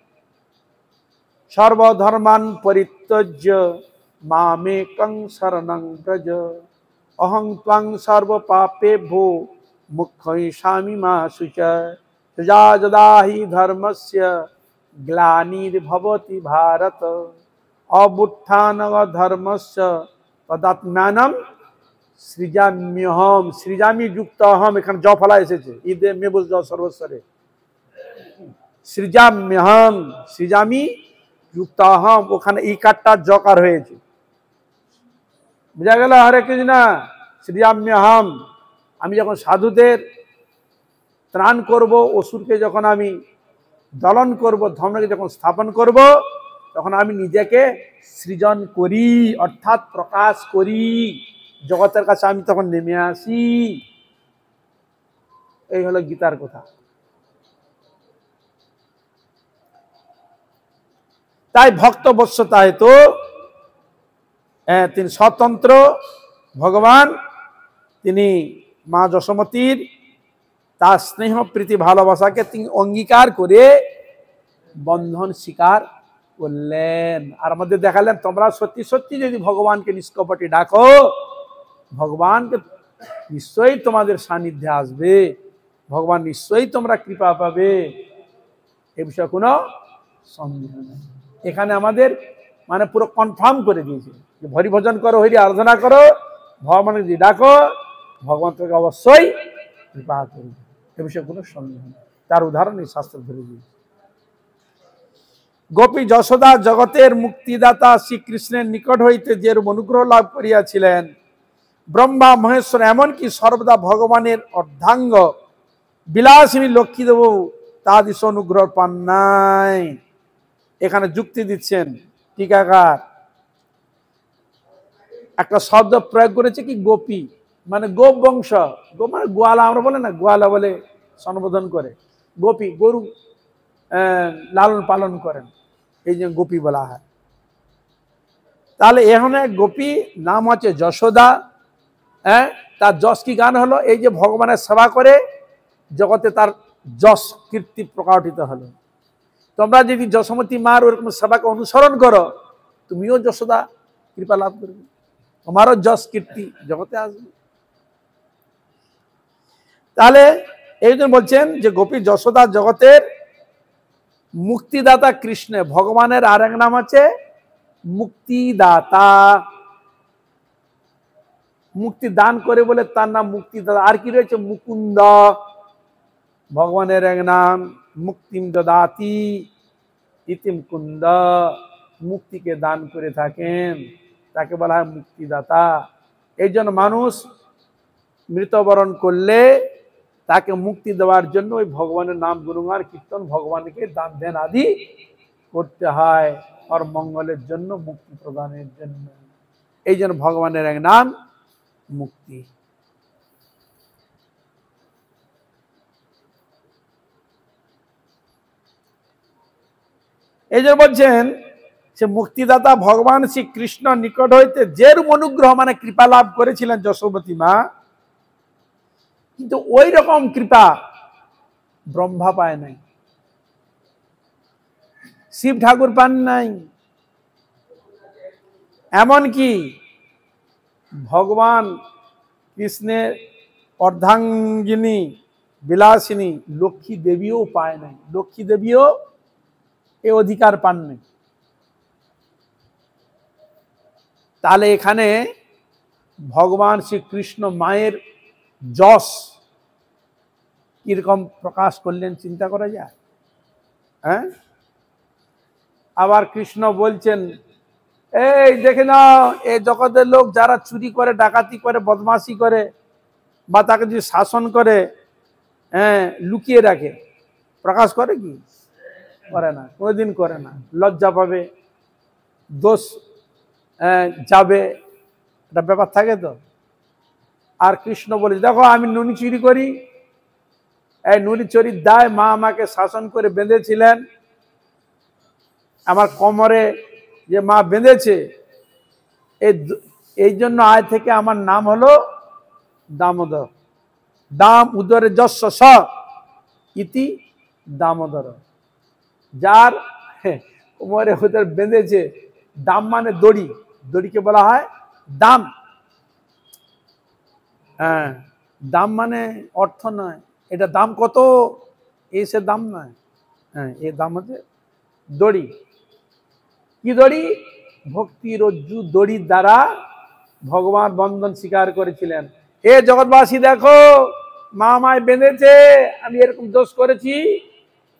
সর্বধর্মান পরিত্যজ্য মামেকং শরণং ব্রজ অহং ত্বং সর্ব পাপেভ্যো মুখ্যৈষামি মা শুচা যদা যদা হি ধর্মস্য গ্লানির্ভবতি ভারত অবুত্থানং ধর্মস্য তদাত্মানং সৃজাম্যহম। সৃজামি যুক্ত অহম, এখানে জ ফলা এসেছে, ঈদে মেবুজ জ সর্বস্বরে। সৃজাম্যহম, সৃজামি যুক্ত অহম, ওখানে ইকারটা জকার হয়েছে। বুঝা গেল? হরে কৃষ্ণ। সৃজাম্যহম। আমি যখন সাধুদের ত্রাণ করব, অসুরকে যখন আমি দলন করব, ধর্মকে যখন স্থাপন করব, তখন আমি নিজেকে সৃজন করি, অর্থাৎ প্রকাশ করি, জগতের কাছে আমি তখন নেমে আসি। এই হলো গীতার কথা। তাই ভক্ত বৎসতা হেতু তিনি স্বতন্ত্র ভগবান, তিনি মা যশোমতীর তার স্নেহ প্রীতি ভালোবাসাকে তিনি অঙ্গীকার করে বন্ধন স্বীকার করলেন। আর আমাদের দেখালেন, তোমরা সত্যি সত্যি যদি ভগবানকে নিষ্কপটে ডাকো, ভগবানকে নিশ্চয়ই তোমাদের সান্নিধ্যে আসবে, ভগবান নিশ্চয়ই তোমরা কৃপা পাবে, এ বিষয়ে কোনো সন্দেহ নেই। এখানে আমাদের মানে পুরো কনফার্ম করে দিয়েছে যে হরি ভজন করো, হরি আরাধনা করো, ভগবানকে যদি ডাকো, ভগবান তোকে অবশ্যই কৃপা করবে, এ বিষয়ে কোনো সন্দেহ নেই। তার উদাহরণ এই শাস্ত্র ধরে দিয়েছে। গোপী যশোদা জগতের মুক্তিদাতা শ্রীকৃষ্ণের নিকট হইতে যে অনুগ্রহ লাভ করিয়াছিলেন, ব্রহ্মা মহেশ্বর এমনকি সর্বদা ভগবানের অর্ধাঙ্গ বিলাসিনী লক্ষ্মী দেব তাদিস অনুগ্রহ পান নাই। এখানে যুক্তি দিচ্ছেন টিকাকার, একটা শব্দ প্রয়োগ করেছে কি গোপী, মানে গোপ বংশ, মানে গোয়ালা, আমরা বলে না গোয়ালা বলে সম্বোধন করে, গোপী গরু লালন পালন করেন, এই যে গোপী বলা হয়। তাহলে এখানে গোপী নাম হচ্ছে যশোদা। তার যশ কি গান হলো, এই যে ভগবানের সেবা করে জগতে তার যশ কীর্তি প্রকাশিত হলো। তোমরা যদি যশোমতী মার ওরকম সেবাকে অনুসরণ করো, তুমিও যশোদা কৃপা লাভ করবে, তোমারও যশ কীর্তি জগতে আসবে। তাহলে এই জন্য বলছেন যে গোপী যশোদা জগতের মুক্তিদাতা কৃষ্ণ, ভগবানের আর এক নাম আছে মুক্তিদাতা, মুক্তি দান করে বলে তার নাম মুক্তিদাতা। আর কি রয়েছে মুকুন্দ, ভগবানের এক নাম মুক্তিম দদাতি ইতি মুকুন্দ, মুক্তিকে দান করে থাকেন, তাকে বলা হয় মুক্তিদাতা। এই জন্য মানুষ মৃত্যুবরণ করলে তাকে মুক্তি দেওয়ার জন্য ওই ভগবানের নাম গুণগান কীর্তন, ভগবানকে দান ধ্যান আদি করতে হয়, আর মঙ্গলের জন্য, মুক্তি প্রদানের জন্য। এই জন্য ভগবানের এক নাম মুক্তি। এই যে বলছেন সে মুক্তিদাতা ভগবান শ্রীকৃষ্ণ নিকট হইতে যেরূপ অনুগ্রহ মানে কৃপা লাভ করেছিলেন যশোমতী মা, কিন্তু ওই রকম কৃপা ব্রহ্মা পায় নাই, শিব ঠাকুর পান নাই, এমনকি ভগবান কৃষ্ণের অর্ধাঙ্গিনী বিলাসিনী লক্ষ্মী দেবীও পায় নাই, লক্ষ্মী দেবীও এ অধিকার পান নাই। তাহলে এখানে ভগবান শ্রীকৃষ্ণ মায়ের যশ কিরকম প্রকাশ করলেন চিন্তা করা যায়। হ্যাঁ, আবার কৃষ্ণ বলছেন, এই দেখে নাও, এই জগতের লোক যারা চুরি করে, ডাকাতি করে, বদমাশি করে, বা তাকে যদি শাসন করে, লুকিয়ে রাখে, প্রকাশ করে কি? করে না, কোনোদিন করে না। লজ্জা পাবে, দোষ যাবে, একটা ব্যাপার থাকে তো। আর কৃষ্ণ বলে, দেখো আমি নুনি চুরি করি, এই নুনি চুরির দায় মা আমাকে শাসন করে বেঁধেছিলেন, আমার কোমরে যে মা বেঁধেছে, এই জন্য আজ থেকে আমার নাম হলো দামোদর। দাম উদরে যশ স ইতি দামোদর, যার কোমরে উদর বেঁধেছে, দাম মানে দড়ি, দড়িকে বলা হয় দাম। হ্যাঁ, দাম মানে অর্থ নয়, এটা দাম কত, এসে দাম নয়, হ্যাঁ, এর দাম হচ্ছে দড়ি। কি দড়ি? ভক্তি রজ্জু দড়ির দ্বারা ভগবান বন্ধন স্বীকার করেছিলেন। এ জগৎবাসী দেখো, মা আমায় বেঁধেছে, আমি এরকম দোষ করেছি,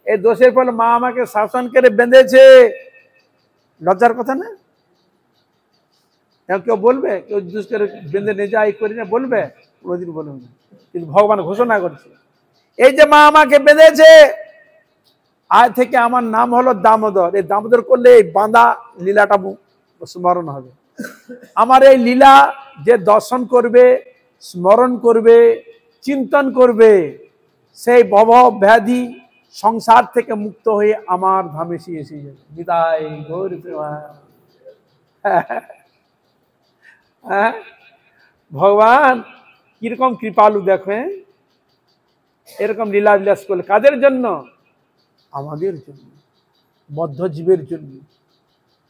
এই দোষের ফলে মা আমাকে শাসন করে বেঁধেছে। লজ্জার কথা না? কেউ বলবে? কেউ দোষ করে বেঁধে নিয়ে যায় করি না, বলবে? কোনোদিন বলবে না, কিন্তু ভগবান ঘোষণা করছে এই যে মা আমাকে বেঁধেছে, আজ থেকে আমার নাম হলো দামোদর। এই দামোদর করলে এই বাঁধা লীলাটা স্মরণ হবে। আমার এই লীলা যে দর্শন করবে, স্মরণ করবে, চিন্তন করবে, সেই ভব ব্যাধি সংসার থেকে মুক্ত হয়ে আমার ধামে এসে যাবে। বিদায় গৌর প্রেমা। ভগবান কিরকম কৃপালু দেখে, এরকম লীলা বিলাস করলে কাদের জন্য? আমাদের জন্য, বদ্ধ জীবের জন্য।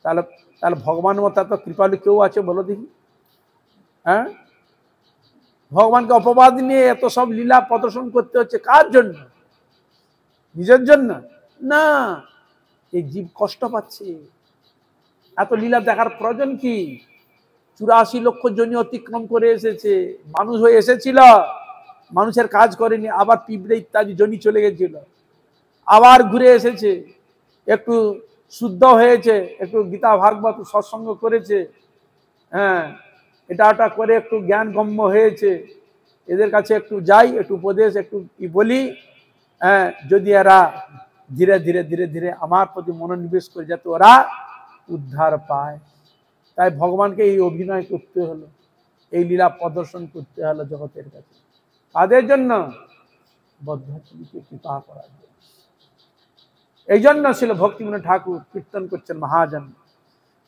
তাহলে তাহলে ভগবান মতো এত কৃপালু কেউ আছে বলো দেখি? হ্যাঁ, ভগবানকে অপবাদ নিয়ে এত সব লীলা প্রদর্শন করতে হচ্ছে কার জন্য? নিজের জন্য না, এই জীব কষ্ট পাচ্ছে। এত লীলা দেখার প্রয়োজন কি? 84 লক্ষ জনি অতিক্রম করে এসেছে, মানুষ হয়ে এসেছিল, মানুষের কাজ করেনি, আবার পিঁপড়ে ইত্যাদি জনি চলে গেছিল, আবার ঘুরে এসেছে, একটু শুদ্ধ হয়েছে, একটু গীতা ভাগবত সৎসঙ্গ করেছে, হ্যাঁ, এটা ওটা করে একটু জ্ঞান গম্য হয়েছে। এদের কাছে একটু যাই, একটু উপদেশ একটু কি বলি, হ্যাঁ, যদি এরা ধীরে ধীরে ধীরে ধীরে আমার প্রতি মনোনিবেশ করে যাতে ওরা উদ্ধার পায়। তাই ভগবানকে এই অভিনয় করতে হলো, এই লীলা প্রদর্শন করতে হলো জগতের কাছে। তাদের জন্য বদ্ধজীবীকে কৃপা করার জন্য। এই জন্য ছিল ভক্তিবিনোদ ঠাকুর কীর্তন করছেন মহাজন,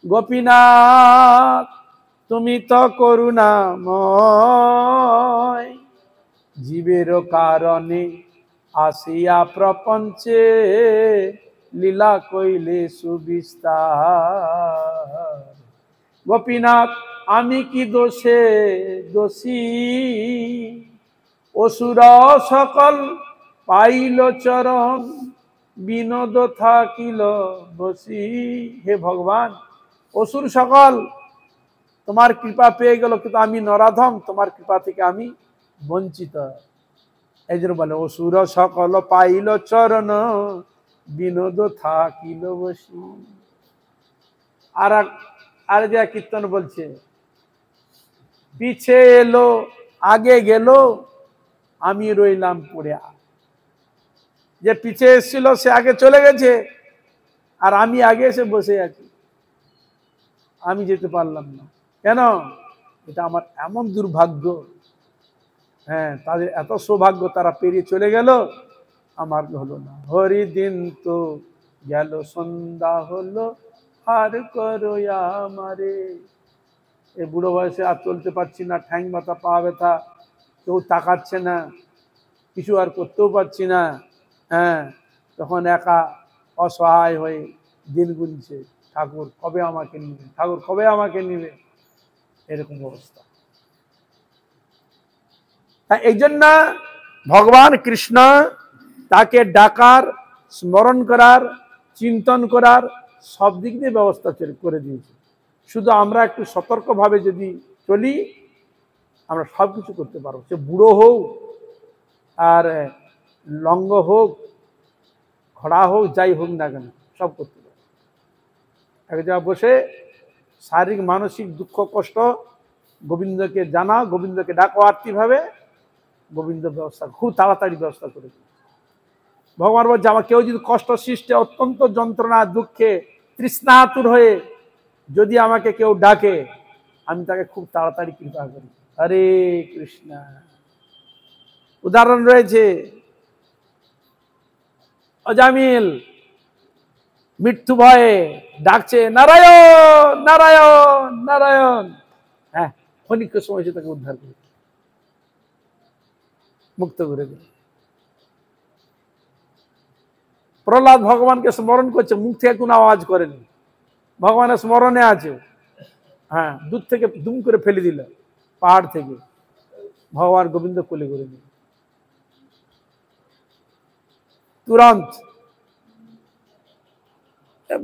গোপীনাথ তুমি তো করুণাময়, জীবের কারণে আসিয়া প্রপঞ্চে লীলা কইলে সুবিস্তার। গোপীনাথ আমি কি দোষে দোষী, অসুর সকল পাইল চরণ, বিনোদ থাকিল বসি। হে ভগবান, অসুর সকল তোমার কৃপা পেয়ে গেল, কিন্তু আমি নরাধম, তোমার কৃপা থেকে আমি বঞ্চিত। এই জন্য বলে অসুর সকল পাইল চরণ, বিনোদ থাকিল বসি। আর যে কীর্তন বলছে, পিছে এলো আগে গেল, আমি রইলাম পড়ে। যে পিছে এসেছিল সে আগে চলে গেছে, আর আমি আগে এসে বসে আছি, আমি যেতে পারলাম না। কেন? এটা আমার এমন দুর্ভাগ্য। হ্যাঁ, তাদের এত সৌভাগ্য, তারা পেরিয়ে চলে গেল, আমার হলো না। হরি দিন তো গেল, সন্ধ্যা হলো, আর করো আমারে। এই বুড়ো বয়সে আর চলতে পারছি না, ঠ্যাং ব্যথা, পা ব্যথা, কেউ তাকাচ্ছে না, কিছু আর করতেও পারছি না। হ্যাঁ, তখন একা অসহায় হয়ে দিন গুনছে, ঠাকুর কবে আমাকে নিবে, ঠাকুর কবে আমাকে নিবে, এরকম অবস্থা। এই জন্য ভগবান কৃষ্ণ তাকে ডাকার, স্মরণ করার, চিন্তন করার সব দিক দিয়ে ব্যবস্থা করে দিয়েছে। শুধু আমরা একটু সতর্কভাবে যদি চলি, আমরা সব কিছু করতে পারবো। সে বুড়ো হোক, আর লঙ্গ হোক, খড়া হোক, যাই হোক না কেন, সব করতে পারবো। এক জায়গায় বসে শারীরিক মানসিক দুঃখ কষ্ট গোবিন্দকে জানা, গোবিন্দকে ডাকো আর্তিভাবে, গোবিন্দ ব্যবস্থা খুব তাড়াতাড়ি ব্যবস্থা করে দেবে। ভগবান বলছে, আমার কেউ যদি কষ্ট সৃষ্টে, অত্যন্ত যন্ত্রণা দুঃখে তৃষ্ণাতুর হয়ে যদি আমাকে কেউ ডাকে, আমি তাকে খুব তাড়াতাড়ি কৃপা করি। হরে কৃষ্ণ। উদাহরণ রয়েছে, অজামিল মৃত্যু ভয়ে ডাকছে নারায়ণ নারায়ণ নারায়ণ, হ্যাঁ, ক্ষণিক সময় সে তাকে উদ্ধার করে, মুক্ত করে দিল। প্রহ্লাদ ভগবানকে স্মরণ করছে, মুখ থেকে কোনো আওয়াজ করেনি, ভগবানের স্মরণে আছে। হ্যাঁ, দূর থেকে দুম করে ফেলে দিল পাহাড় থেকে, ভগবান গোবিন্দ কোলে করে দিল তুরন্ত।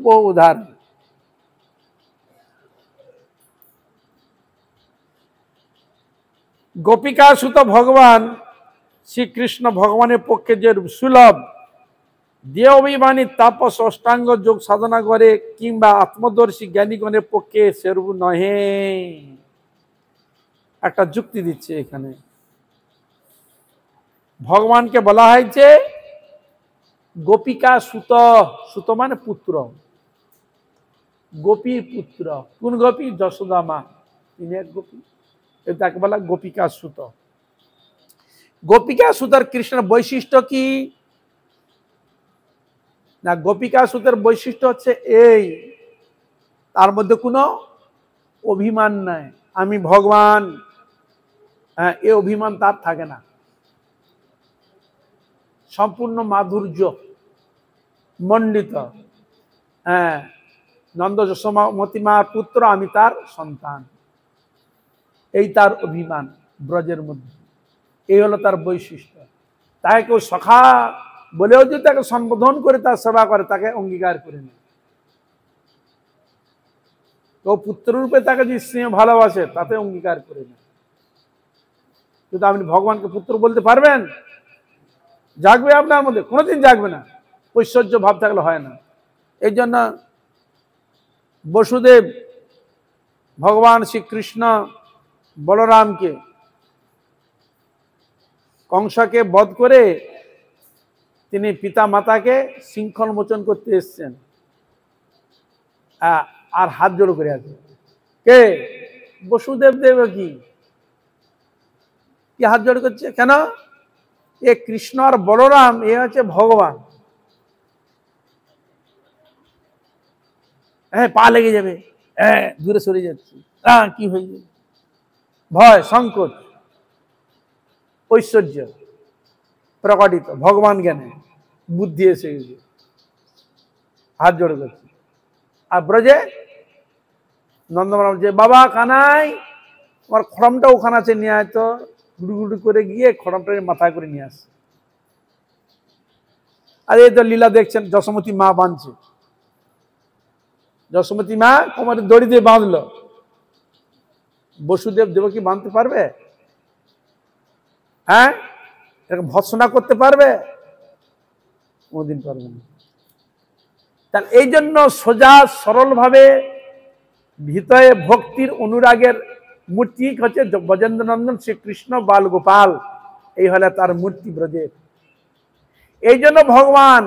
বহু উদাহরণ। গোপিকা সুত ভগবান শ্রীকৃষ্ণ ভগবানের পক্ষে যে সুলভ, যে অভিমানী তাপস অষ্টাঙ্গ যোগ সাধনা করে কিংবা আত্মদর্শী জ্ঞানীগণের পক্ষে সেরূপ নহে। একটা যুক্তি দিচ্ছে এখানে, ভগবানকে বলা হয়েছে গোপিকা সুত, সুত মানে পুত্র, গোপীর পুত্র। কোন গোপী? যশোদা মা, তিনি এক গোপী, তাকে বলা গোপিকা সুত। গোপিকা সুতার কৃষ্ণের বৈশিষ্ট্য কি না? গোপিকা সুতের বৈশিষ্ট্য হচ্ছে এই, তার মধ্যে কোনো অভিমান নাই, আমি ভগবান, হ্যাঁ, এ অভিমান তার থাকে না। সম্পূর্ণ মাধুর্য মণ্ডিত, হ্যাঁ, নন্দ যশোমতী মার পুত্র, আমি তার সন্তান, এই তার অভিমান ব্রজের মধ্যে, এই হলো তার বৈশিষ্ট্য। তাকে কেউ সখা বলেও যদি তাকে সম্বোধন করে তার সেবা করে, তাকে অঙ্গীকার করে নেয়। কেউ পুত্ররূপে তাকে যে স্নেহ ভালোবাসে, তাতে অঙ্গীকার করে নেয়। কিন্তু আপনি ভগবানকে পুত্র বলতে পারবেন? জাগবে আপনার মধ্যে? কোনোদিন জাগবে না, ঐশ্বর্য ভাব থাকলে হয় না। এই জন্য বসুদেব ভগবান শ্রীকৃষ্ণ বলরামকে কংসকে বধ করে তিনি পিতা মাতাকে শৃঙ্খল মোচন করতে এসছেন, আর হাত জোড় করে আছে। কে? বসুদেব দেবকী। কি হাত জোড় করছে কেন? এ কৃষ্ণ আর বলরাম, এ হচ্ছে ভগবান। হ্যাঁ, পা লেগে যাবে, হ্যাঁ, দূরে সরে যাচ্ছে, হ্যাঁ, কি হয়ে যাবে, ভয়, সংকোচ, ঐশ্বর্য প্রকটিত, ভগবান জ্ঞানে বুদ্ধি এসে গেছে, হাত জোড়ে করছে। আর ব্রজে নন্দলাল যে, বাবা কানাই, আমার খড়মটা ওখানে আছে, নিয়ে আয় তো। গুড়ি গুড়ি করে গিয়ে খড়মটা মাথায় করে নিয়ে আসে। আর এই তো লীলা দেখছেন, যশোমতী মা বাঁধছে, যশোমতী মা কোমরে দড়ি দিয়ে বাঁধলো, বসুদেব দেবকী বাঁধতে পারবে? হ্যাঁ, এরকম ভৎসনা করতে পারবে? কোনদিন পারবে না। তাহলে এই জন্য সোজা সরল ভাবে ভিতরে ভক্তির অনুরাগের মূর্তি হচ্ছে ব্রজেন্দ্র নন্দন শ্রীকৃষ্ণ বাল গোপাল, এই হলে তার মূর্তি ব্রজের। এই জন্য ভগবান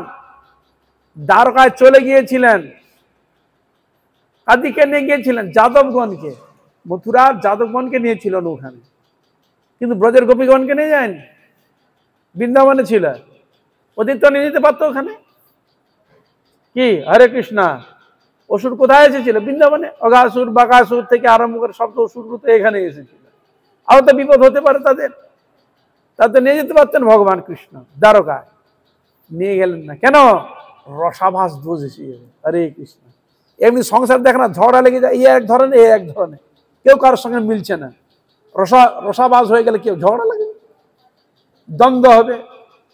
দ্বারকায় চলে গিয়েছিলেন, কাদিকে নিয়ে গিয়েছিলেন, যাদবগণকে, মথুরার যাদবগণকে নিয়েছিলেন ওখানে, কিন্তু ব্রজের গোপীগণকে নিয়ে যায়নি। বৃন্দাবনে ছিল, ওদের তো নিয়ে যেতে পারতো ওখানে। কি হরে কৃষ্ণা, অসুর কোথায় এসেছিল? বৃন্দাবনে। অগাসুর বাকাসুর থেকে আরম্ভ করে সব তো অসুর তো এখানে এসেছিল। আরো তো বিপদ হতে পারে তাদের, তাদের নিয়ে যেতে পারতেন ভগবান কৃষ্ণ দ্বারকায়, নিয়ে গেলেন না কেন? রসাভাস দোষ এসে যাবে। হরে কৃষ্ণ। এমনি সংসার দেখে না, ঝগড়া লেগে যায়, এ এক ধরনের, এ এক ধরনের, কেউ কারোর সঙ্গে মিলছে না। রসাভাস হয়ে গেলে কেউ ঝগড়া লাগে, দ্বন্দ্ব হবে,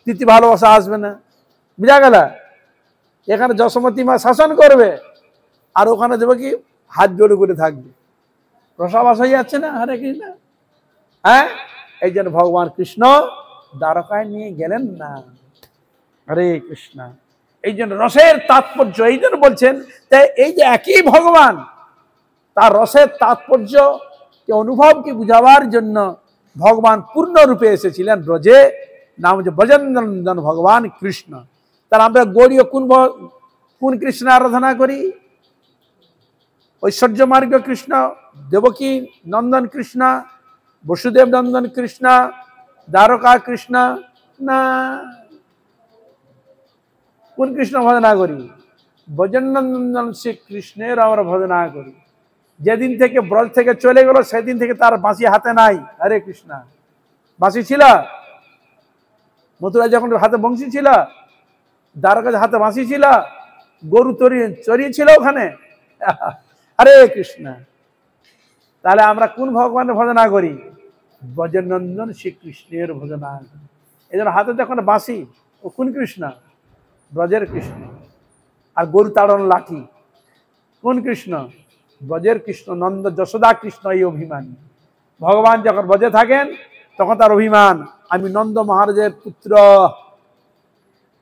প্রীতি ভালোবাসা আসবে না। বুঝা গেল? এখানে যশোমতী মা শাসন করবে, আর ওখানে দেবো কি হাত জোড়ে করে থাকবে, রসাভাস হয়ে যাচ্ছে না। হরে কৃষ্ণ। হ্যাঁ, এই জন্য ভগবান কৃষ্ণ দ্বারকায় নিয়ে গেলেন না। হরে কৃষ্ণ। এই জন্য রসের তাৎপর্য, এই জন্য বলছেন এই যে একই ভগবান, তার রসের তাৎপর্য অনুভবকে বুঝাবার জন্য ভগবান পূর্ণরূপে এসেছিলেন ব্রজে, নাম হচ্ছে ব্রজেন্দ্র নন্দন ভগবান কৃষ্ণ। তার আমরা গৌরীয় কোন কৃষ্ণ আরাধনা করি? ঐশ্বর্য মার্গ কৃষ্ণ, দেবকী নন্দন কৃষ্ণ, বসুদেব নন্দন কৃষ্ণ, দ্বারকা কৃষ্ণ না। কোন কৃষ্ণ ভজনা করি? ব্রজেন্দ্রনন্দন শ্রী কৃষ্ণের আমরা ভজনা করি। যেদিন থেকে ব্রজ থেকে চলে গেল, সেদিন থেকে তার বাঁশি হাতে নাই। হরে কৃষ্ণ। বাঁশি ছিল মথুরায়, যখন হাতে বংশী ছিল, দ্বারকা হাতে বাঁশি ছিল, গরু চড়িয়েছিল ওখানে। হরে কৃষ্ণ। তাহলে আমরা কোন ভগবানের ভজনা করি? ব্রজেন্দ্রনন্দন শ্রীকৃষ্ণের ভজনা করি। এই জন্য হাতে যখন বাঁশি, ও কোন কৃষ্ণ? ব্রজের কৃষ্ণ। আর গরু তাড়ন লাঠি কোন কৃষ্ণ? ব্রজের কৃষ্ণ। নন্দ যশোদা কৃষ্ণ এই অভিমানী। ভগবান যখন ব্রজে থাকেন তখন তার অভিমান, আমি নন্দ মহারাজের পুত্র।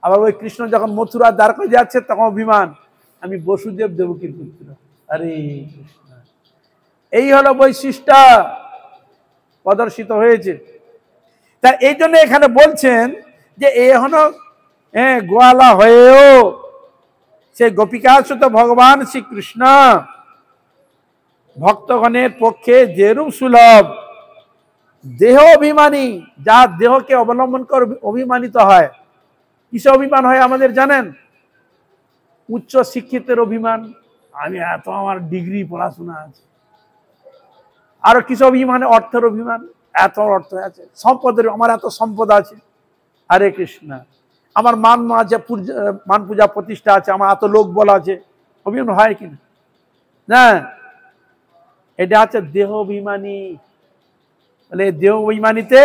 আবার ওই কৃষ্ণ যখন মথুরা দ্বারকায় যাচ্ছে তখন অভিমান, আমি বসুদেব দেবকীর পুত্র। হরে কৃষ্ণ। এই হলো বৈশিষ্ট্য প্রদর্শিত হয়েছে। তা এই জন্য এখানে বলছেন যে এখনো গোয়ালা হয়েও সে গোপিকাসুত ভগবান শ্রীকৃষ্ণ ভক্তগণের পক্ষে যেরূপ সুলভ, দেহ অভিমানী, যা দেহকে অবলম্বন করে অভিমানিত হয়। কিসে অভিমান হয় আমাদের জানেন? উচ্চ শিক্ষিতের অভিমান, আমি এত আমার ডিগ্রি পড়াশোনা আছে। আরো কিছু অভিমান, অর্থের অভিমান, এত অর্থ আছে, সম্পদের, আমার এত সম্পদ আছে। হরে কৃষ্ণ। আমার মান আছে, মান পূজা প্রতিষ্ঠা আছে, আমার এত লোক বলা আছে। অভিমান হয় কিনা? না, এটা আছে দেহ অভিমানী। তাহলে দেহ অভিমানীতে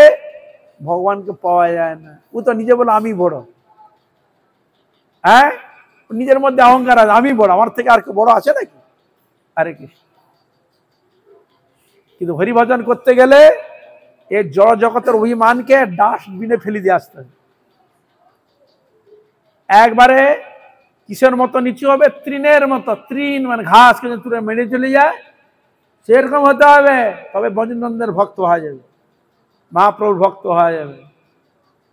ভগবানকে পাওয়া যায় না। ও তো নিজে বলে আমি বড়, হ্যাঁ, নিজের মধ্যে অহংকার আছে, আমি বড়, আমার থেকে আর কেউ বড় আছে নাকি? হরে কৃষ্ণ। কিন্তু হরিভজন করতে গেলে এই জড় জগতের অভিমানকে ডাস্টবিনে ফেলে দিয়ে আসতে হবে। একবারে কিসের মতো নিচু হবে? তৃণের মতো। তৃণ মানে ঘাস কিন্তু তুলে মেরে চলে যায়, সেরকম হতে হবে। তবে ব্রজনন্দের ভক্ত হয়ে যাবে, মহাপ্রভুর ভক্ত হয়ে যাবে,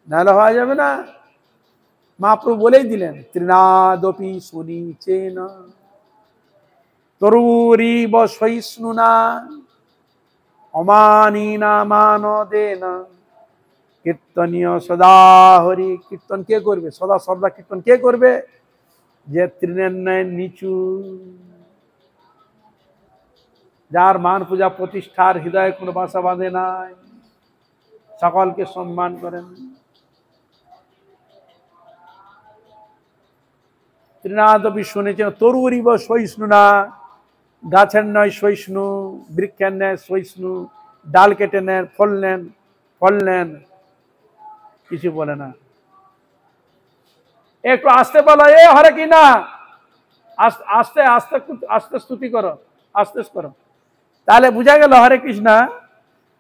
নাহলে হওয়া যাবে না। মহাপ্রভু বলেই দিলেন, তৃণাদপি সুনিচেন তরুরিব সহিষ্ণুনা অমানিনা মানদেন কীর্তনীয় সদা হরি। কীর্তন কে করবে? সদা সর্বদা কীর্তন কে করবে? যে তৃণের ন্যায় নিচু, যার মান পূজা প্রতিষ্ঠার হৃদয়ে কোনো বাসা বাঁধে নাই, সকলকে সম্মান করেন। তৃণাদপি শুনেছেন তরুরিব সহিষ্ণুনা, গাছের নয় সহিষ্ণু, বৃক্ষের ন্যায় সহিষ্ণু, ডাল কেটে নেন, ফল নেন, কিছু বলে না। একটু আসতে বলো, এ হরে কি না, আস্তে আস্তে আস্তে স্তুতি করো, আস্তে করো, তাহলে বুঝা গেল হরে কৃষ্ণ।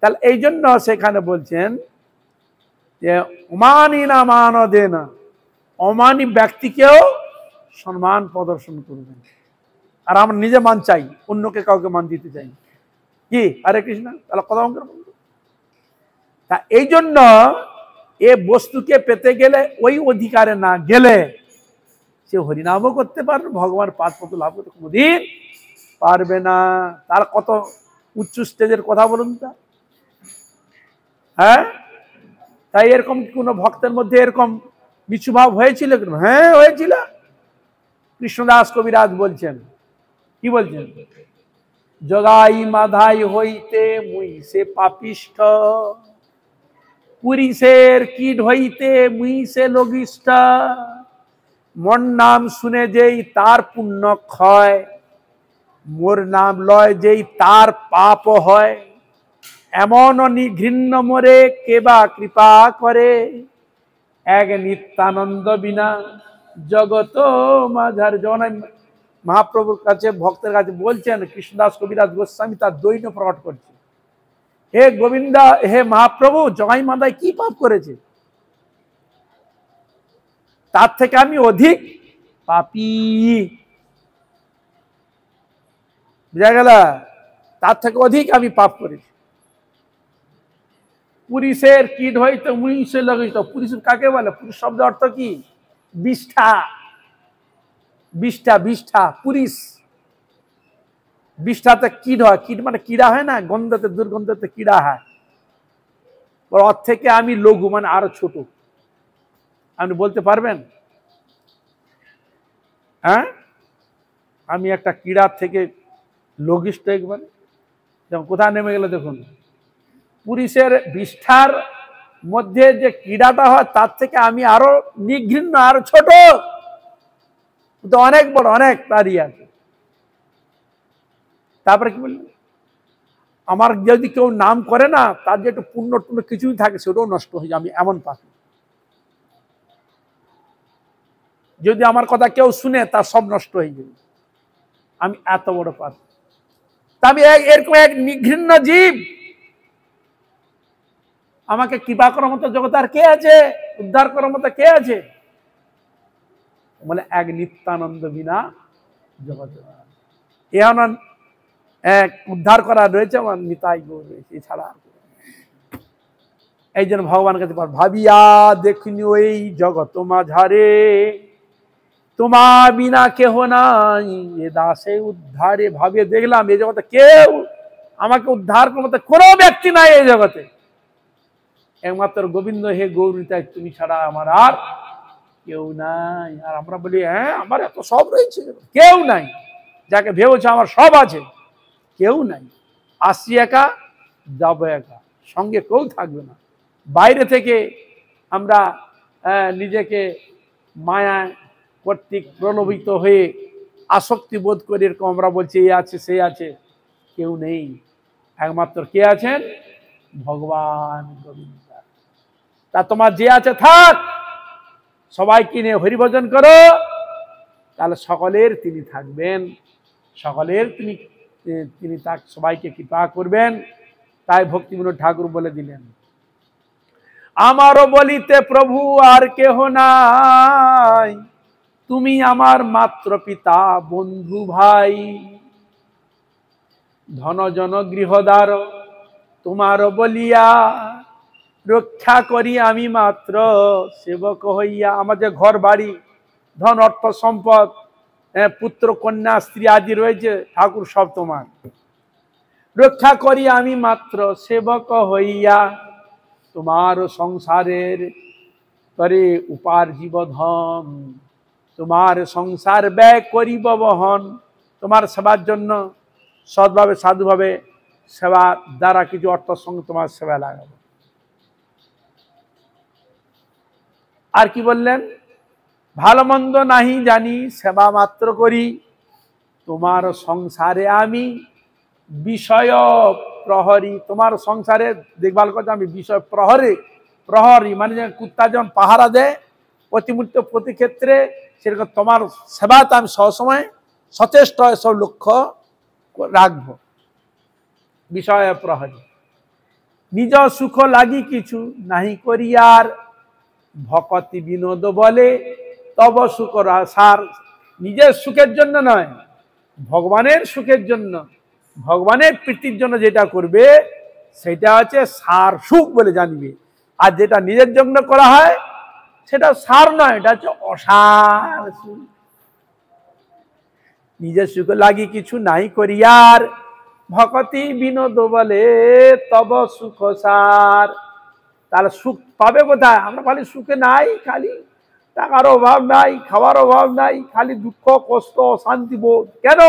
তাহলে এই জন্য সেখানে বলছেন যে অমানি না মান দে না, অমানি ব্যক্তিকেও সম্মান প্রদর্শন করবেন। আর আমরা নিজে মান চাই, অন্যকে কাউকে মান দিতে চাই কি? হরে কৃষ্ণ। তাহলে কথা অঙ্কের বন্ধু। তা এই জন্য এ বস্তুকে পেতে গেলে ওই অধিকারে না গেলে সে হরিনামও করতে পারবে, ভগবান পাদ পদ্ম লাভ করতে কোনোদিন পারবে না। তার কত উচ্চ স্টেজের কথা বলুন তা। হ্যাঁ, তাই এরকম কোন ভক্তের মধ্যে এরকম বিচ্ছুভাব হয়েছিল? হ্যাঁ হয়েছিল। কৃষ্ণদাস কবিরাজ বলছেন, কি বলছেন? জগাই মাধাই হইতে মুই সে পাপিষ্ঠ, পুরীশের কীট হইতে মুই সে লঘিষ্ঠ, মোর নাম শুনে যেই তার পুণ্য ক্ষয়, মোর নাম লয় যেই তার পাপ হয়, এমন নিঘৃণ্য মোরে কেবা কৃপা করে, এক নিত্যানন্দ বিনা জগত মাঝার। জগন্নাথ মহাপ্রভুর কাছে ভক্তের কাছে বলছেন, কৃষ্ণদাস কবিরাজ গোস্বামী তার দৈন্য প্রকট করছে, হে গোবিন্দা, হে মহাপ্রভু, জগাই মাদায় কি পাপ করেছে? তার থেকে আমি অধিক পাপী। বুঝা গেল? তার থেকে অধিক আমি পাপ করেছি। পুরুষের কীট হইতো মুই সে লঘিষ্ঠ। পুরুষ কাকে বলে? পুরুষ শব্দ অর্থ কি? বিষ্ঠা, বিষ্ঠা, বিষ্ঠা, পুরুষ। বিষ্ঠাতে কীট হয়, কীট মানে কীড়া হয় না, গন্ধতে, দুর্গন্ধতে কীড়া হয়। ওর থেকে আমি লঘু মানে আরো ছোট। আপনি বলতে পারবেন? হ্যাঁ, আমি একটা কীড়ার থেকে লঘিষ্ঠ একবার। যেমন কোথায় নেমে গেল দেখুন, পুরুষের বিষ্ঠার মধ্যে যে কীড়াটা হয় তার থেকে আমি আরো নিঘৃণ্য, আরো ছোট, তো অনেক বড়, অনেক তারই আছে। তারপরে কি বললেন? আমার যদি কেউ নাম করে না, তার যে একটু পুণ্য টুণ্য কিছুই থাকে সেটাও নষ্ট হয়ে যায়। আমি এমন পাপী। যদি আমার কথা কেউ শুনে তার সব নষ্ট হয়ে যাবে, আমি এত বড় পাপী। তা আমি এরকম এক নিঘৃণ্য জীব, আমাকে কৃপা করার মতো জগৎ আর কে আছে? উদ্ধার করার মতো কে আছে? বলে এক নিত্যানন্দ বিনা জগৎ। এখন এক উদ্ধার করা রয়েছে, আমার নিতাই গৌর রয়েছে, এছাড়া। এই জন্য ভগবানের কাছে ভাবিয়া দেখিনি ওই জগৎ মাঝারে, তোমা বিনা কেহ নাই এ দাসে উদ্ধারে। ভাবিয়ে দেখলাম এই জগতে কেউ আমাকে উদ্ধার করার মতো কোনো ব্যক্তি নাই এই জগতে, একমাত্র গোবিন্দ হে গৌরীতাই, তুমি ছাড়া আমার আর কেউ নাই। আর আমরা বলি হ্যাঁ আমার এত সব রয়েছে, কেউ নাই। যাকে ভেবেছ আমার সব আছে, কেউ নাই। আসছি একা, যাবো একা, সঙ্গে কেউ থাকবে না। বাইরে থেকে আমরা নিজেকে মায়া কর্তৃক প্রলোভিত হয়ে আসক্তি বোধ করি, এরকম আমরা বলছি এই আছে সে আছে, কেউ নেই। একমাত্র কে আছেন? ভগবান গোবিন্দ। তা তোমার যে আছে থাক, সবাইকে নিয়ে হরিভজন করো, তাহলে সকলের তিনি থাকবেন, সকলের তিনি তার সবাইকে কৃপা করবেন। তাই ভক্তিবিনোদ ঠাকুর বলে দিলেন, আমারও বলিতে প্রভু আর কেহ নাই, তুমি আমার মাত্র পিতা বন্ধু ভাই। ধনজন গৃহদ্বার তোমারও বলিয়া, রক্ষা করি আমি মাত্র সেবক হইয়া। আমাদের ঘর বাড়ি, ধন অর্থ সম্পদ, পুত্র কন্যা স্ত্রী আদি রয়েছে, ঠাকুর সব তোমার। রক্ষা করি আমি মাত্র সেবক হইয়া, তোমার সংসারের করে উপার্জিব ধন, তোমার সংসার ব্যয় করিব বহন। তোমার সেবার জন্য সৎভাবে সাধুভাবে সেবা দ্বারা কিছু অর্থের সঙ্গে তোমার সেবা লাগাবো। আর কি বললেন? ভালো মন্দ নাহি জানি সেবা মাত্র করি, তোমার সংসারে আমি বিষয় প্রহরী। তোমার সংসারে দেখভাল করতে আমি বিষয় প্রহরী, মানে কুত্তা যেমন পাহারা দেয় প্রতি মুহূর্তে প্রতি ক্ষেত্রে, সেরকম তোমার সেবাতে আমি সবসময় সচেষ্ট সব লক্ষ্য রাখবো। বিষয় প্রহরী। নিজ সুখ লাগি কিছু নাহি করিয়ার, ভকতি বিনোদ বলে তব সুখ সার। নিজের সুখের জন্য নয়, ভগবানের সুখের জন্য, ভগবানের প্রীতির জন্য যেটা করবে সেটা হচ্ছে সার সুখ বলে জানবে। আর যেটা নিজের জন্য করা হয় সেটা সার নয়, এটা হচ্ছে অসার সুখ। নিজের সুখ লাগি কিছু নাই করিয়ার, ভকতি বিনোদ বলে তব সুখ সার। তাহলে সুখ পাবে কোথায়? আমরা খালি সুখে নাই, খালি টাকার অভাব নাই, খাওয়ার অভাব নাই, খালি দুঃখ কষ্ট অশান্তি বোধ। কেন?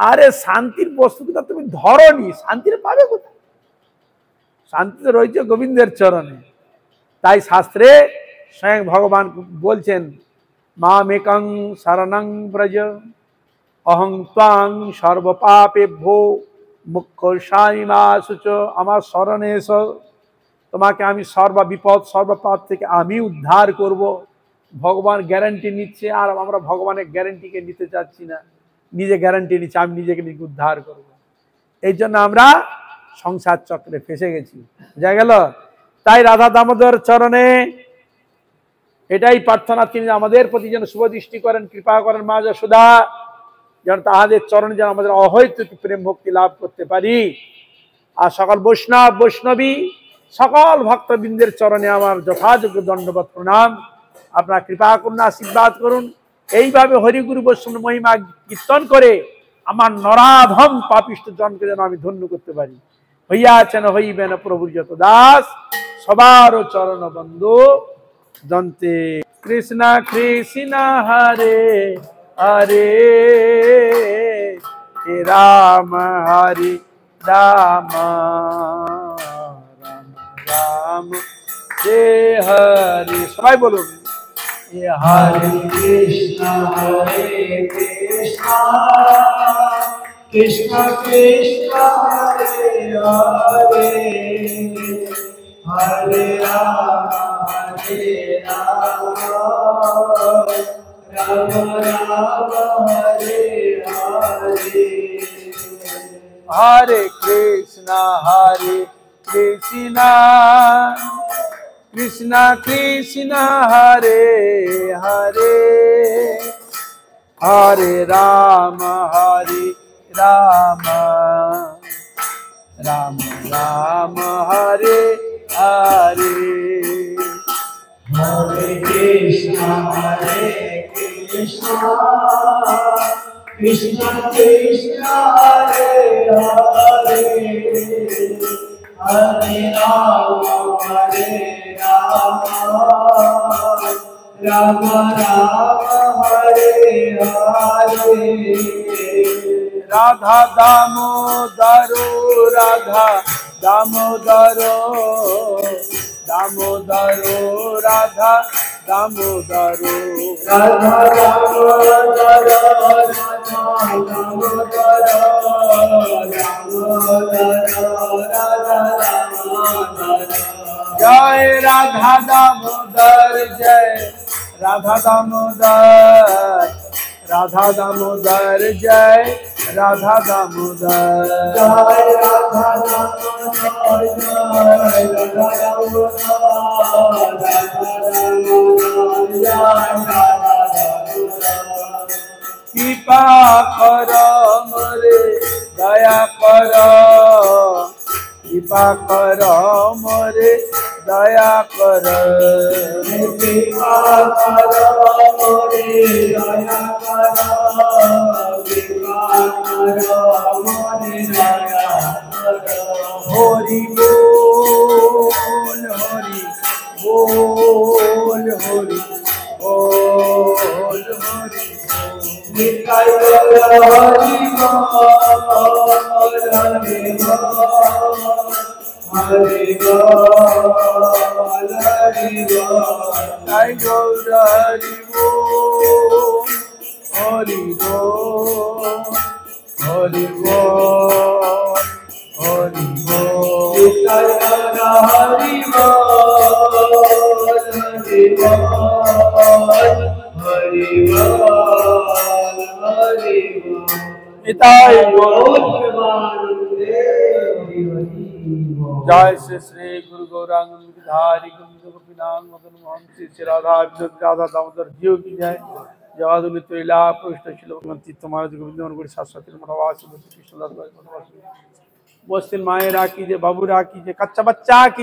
আরে শান্তির বস্তুটা তুমি ধরনি, শান্তির পাবে কোথায়? শান্তি তো রয়েছে গোবিন্দের চরণে। তাই শাস্ত্রে স্বয়ং ভগবান বলছেন, মামেকং শরণং ব্রজ অহং ত্বাং সর্বপাপেভ্যো মুক্ষয়িষ্যামি মা শুচ। আমার শরণে এসো, তোমাকে আমি সর্ববিপদ সর্বপাপ থেকে আমি উদ্ধার করব। ভগবান গ্যারান্টি নিচ্ছে, আর আমরা ভগবানের গ্যারান্টিকে নিতে চাচ্ছি না, নিজে গ্যারান্টি নিচ্ছে আমি নিজেকে নিজে উদ্ধার করব। এই জন্য আমরা সংসার চক্রে ফেসে গেছি, বুঝা গেল? তাই রাধা দামোদর চরণে এটাই প্রার্থনা, তিনি আমাদের প্রতি যেন শুভ দৃষ্টি করেন, কৃপা করেন। মা যশোদা যেন তাহাদের চরণে যেন আমাদের অহৈতুক প্রেম ভক্তি লাভ করতে পারি। আর সকল বৈষ্ণব বৈষ্ণবী সকল ভক্তবৃন্দের চরণে আমার যথাযোগ্য দণ্ডবত প্রণাম। আপনারা কৃপা করুন, আশীর্বাদ করুন। এইভাবে হরিগুরু বৈষ্ণব মহিমা কীর্তন করে আমার নরাধম পাপিষ্ঠ জনকে যেন আমি ধন্য করতে পারি। হইয়াছেন হইবেন প্রভুর যত দাস, সবার চরণ বন্ধু দন্তে। কৃষ্ণ কৃষ্ণ হরে হরে, হে রাম হরে রাম, রাম রাম হে হরে। সবাই বলুন, হরে কৃষ্ণ কৃষ্ণ কৃষ্ণ হরে হরে, হরে রাম রাম রাম হরে হরে। হরে কৃষ্ণ কৃষ্ণ কৃষ্ণ হরে হরে, হরে রাম রাম রাম হরে Hare Hare Krishna, Krishna Krishna, Hare Hare, Hare Rama, Rama Rama, Hare Hare. Radha Damodaro, Radha Damodaro, Damodaro, Radha Damodaro, Radha Damodara, Radha Damodara, Radha Damodara. Jai Radha Damodar, Jai Radha Damodar, Radha Damodar, Jai Radha Damodar. Jai Radha Damodar, Jai Radha Damodar, Kripa karo more, daya karo, Kripa karo more, daya karo. Kripa karo more, daya karo, Kripa karo more, daya karo. Hori bol, Hori bol, Hori bol, Hori. Nitai Gaura Hari Bol, Hari Bol, Hari Bol, Hari Bol. Nitai Gaura Hari Bol, Hari Bol, Hari Bol, Hari Bol. Nitai Gaura Hari Bol, Hari Bol, Hari Bol, Hari Bol. Nitai Gaura. Jai जय श्री श्री गुरु गौरांग गिरधारी गोविंद गोपीनाथ मदन मोहन श्री श्री राधा राधा दामोदर जीव की जय जवादुल तुला पृष्ठ शिलोमंती तुम्हारे गोविंद गुरु शाश्वती मनोवास कृष्णदास बस्तिन मायरा की जय बाबूरा की जय कच्चा बच्चा की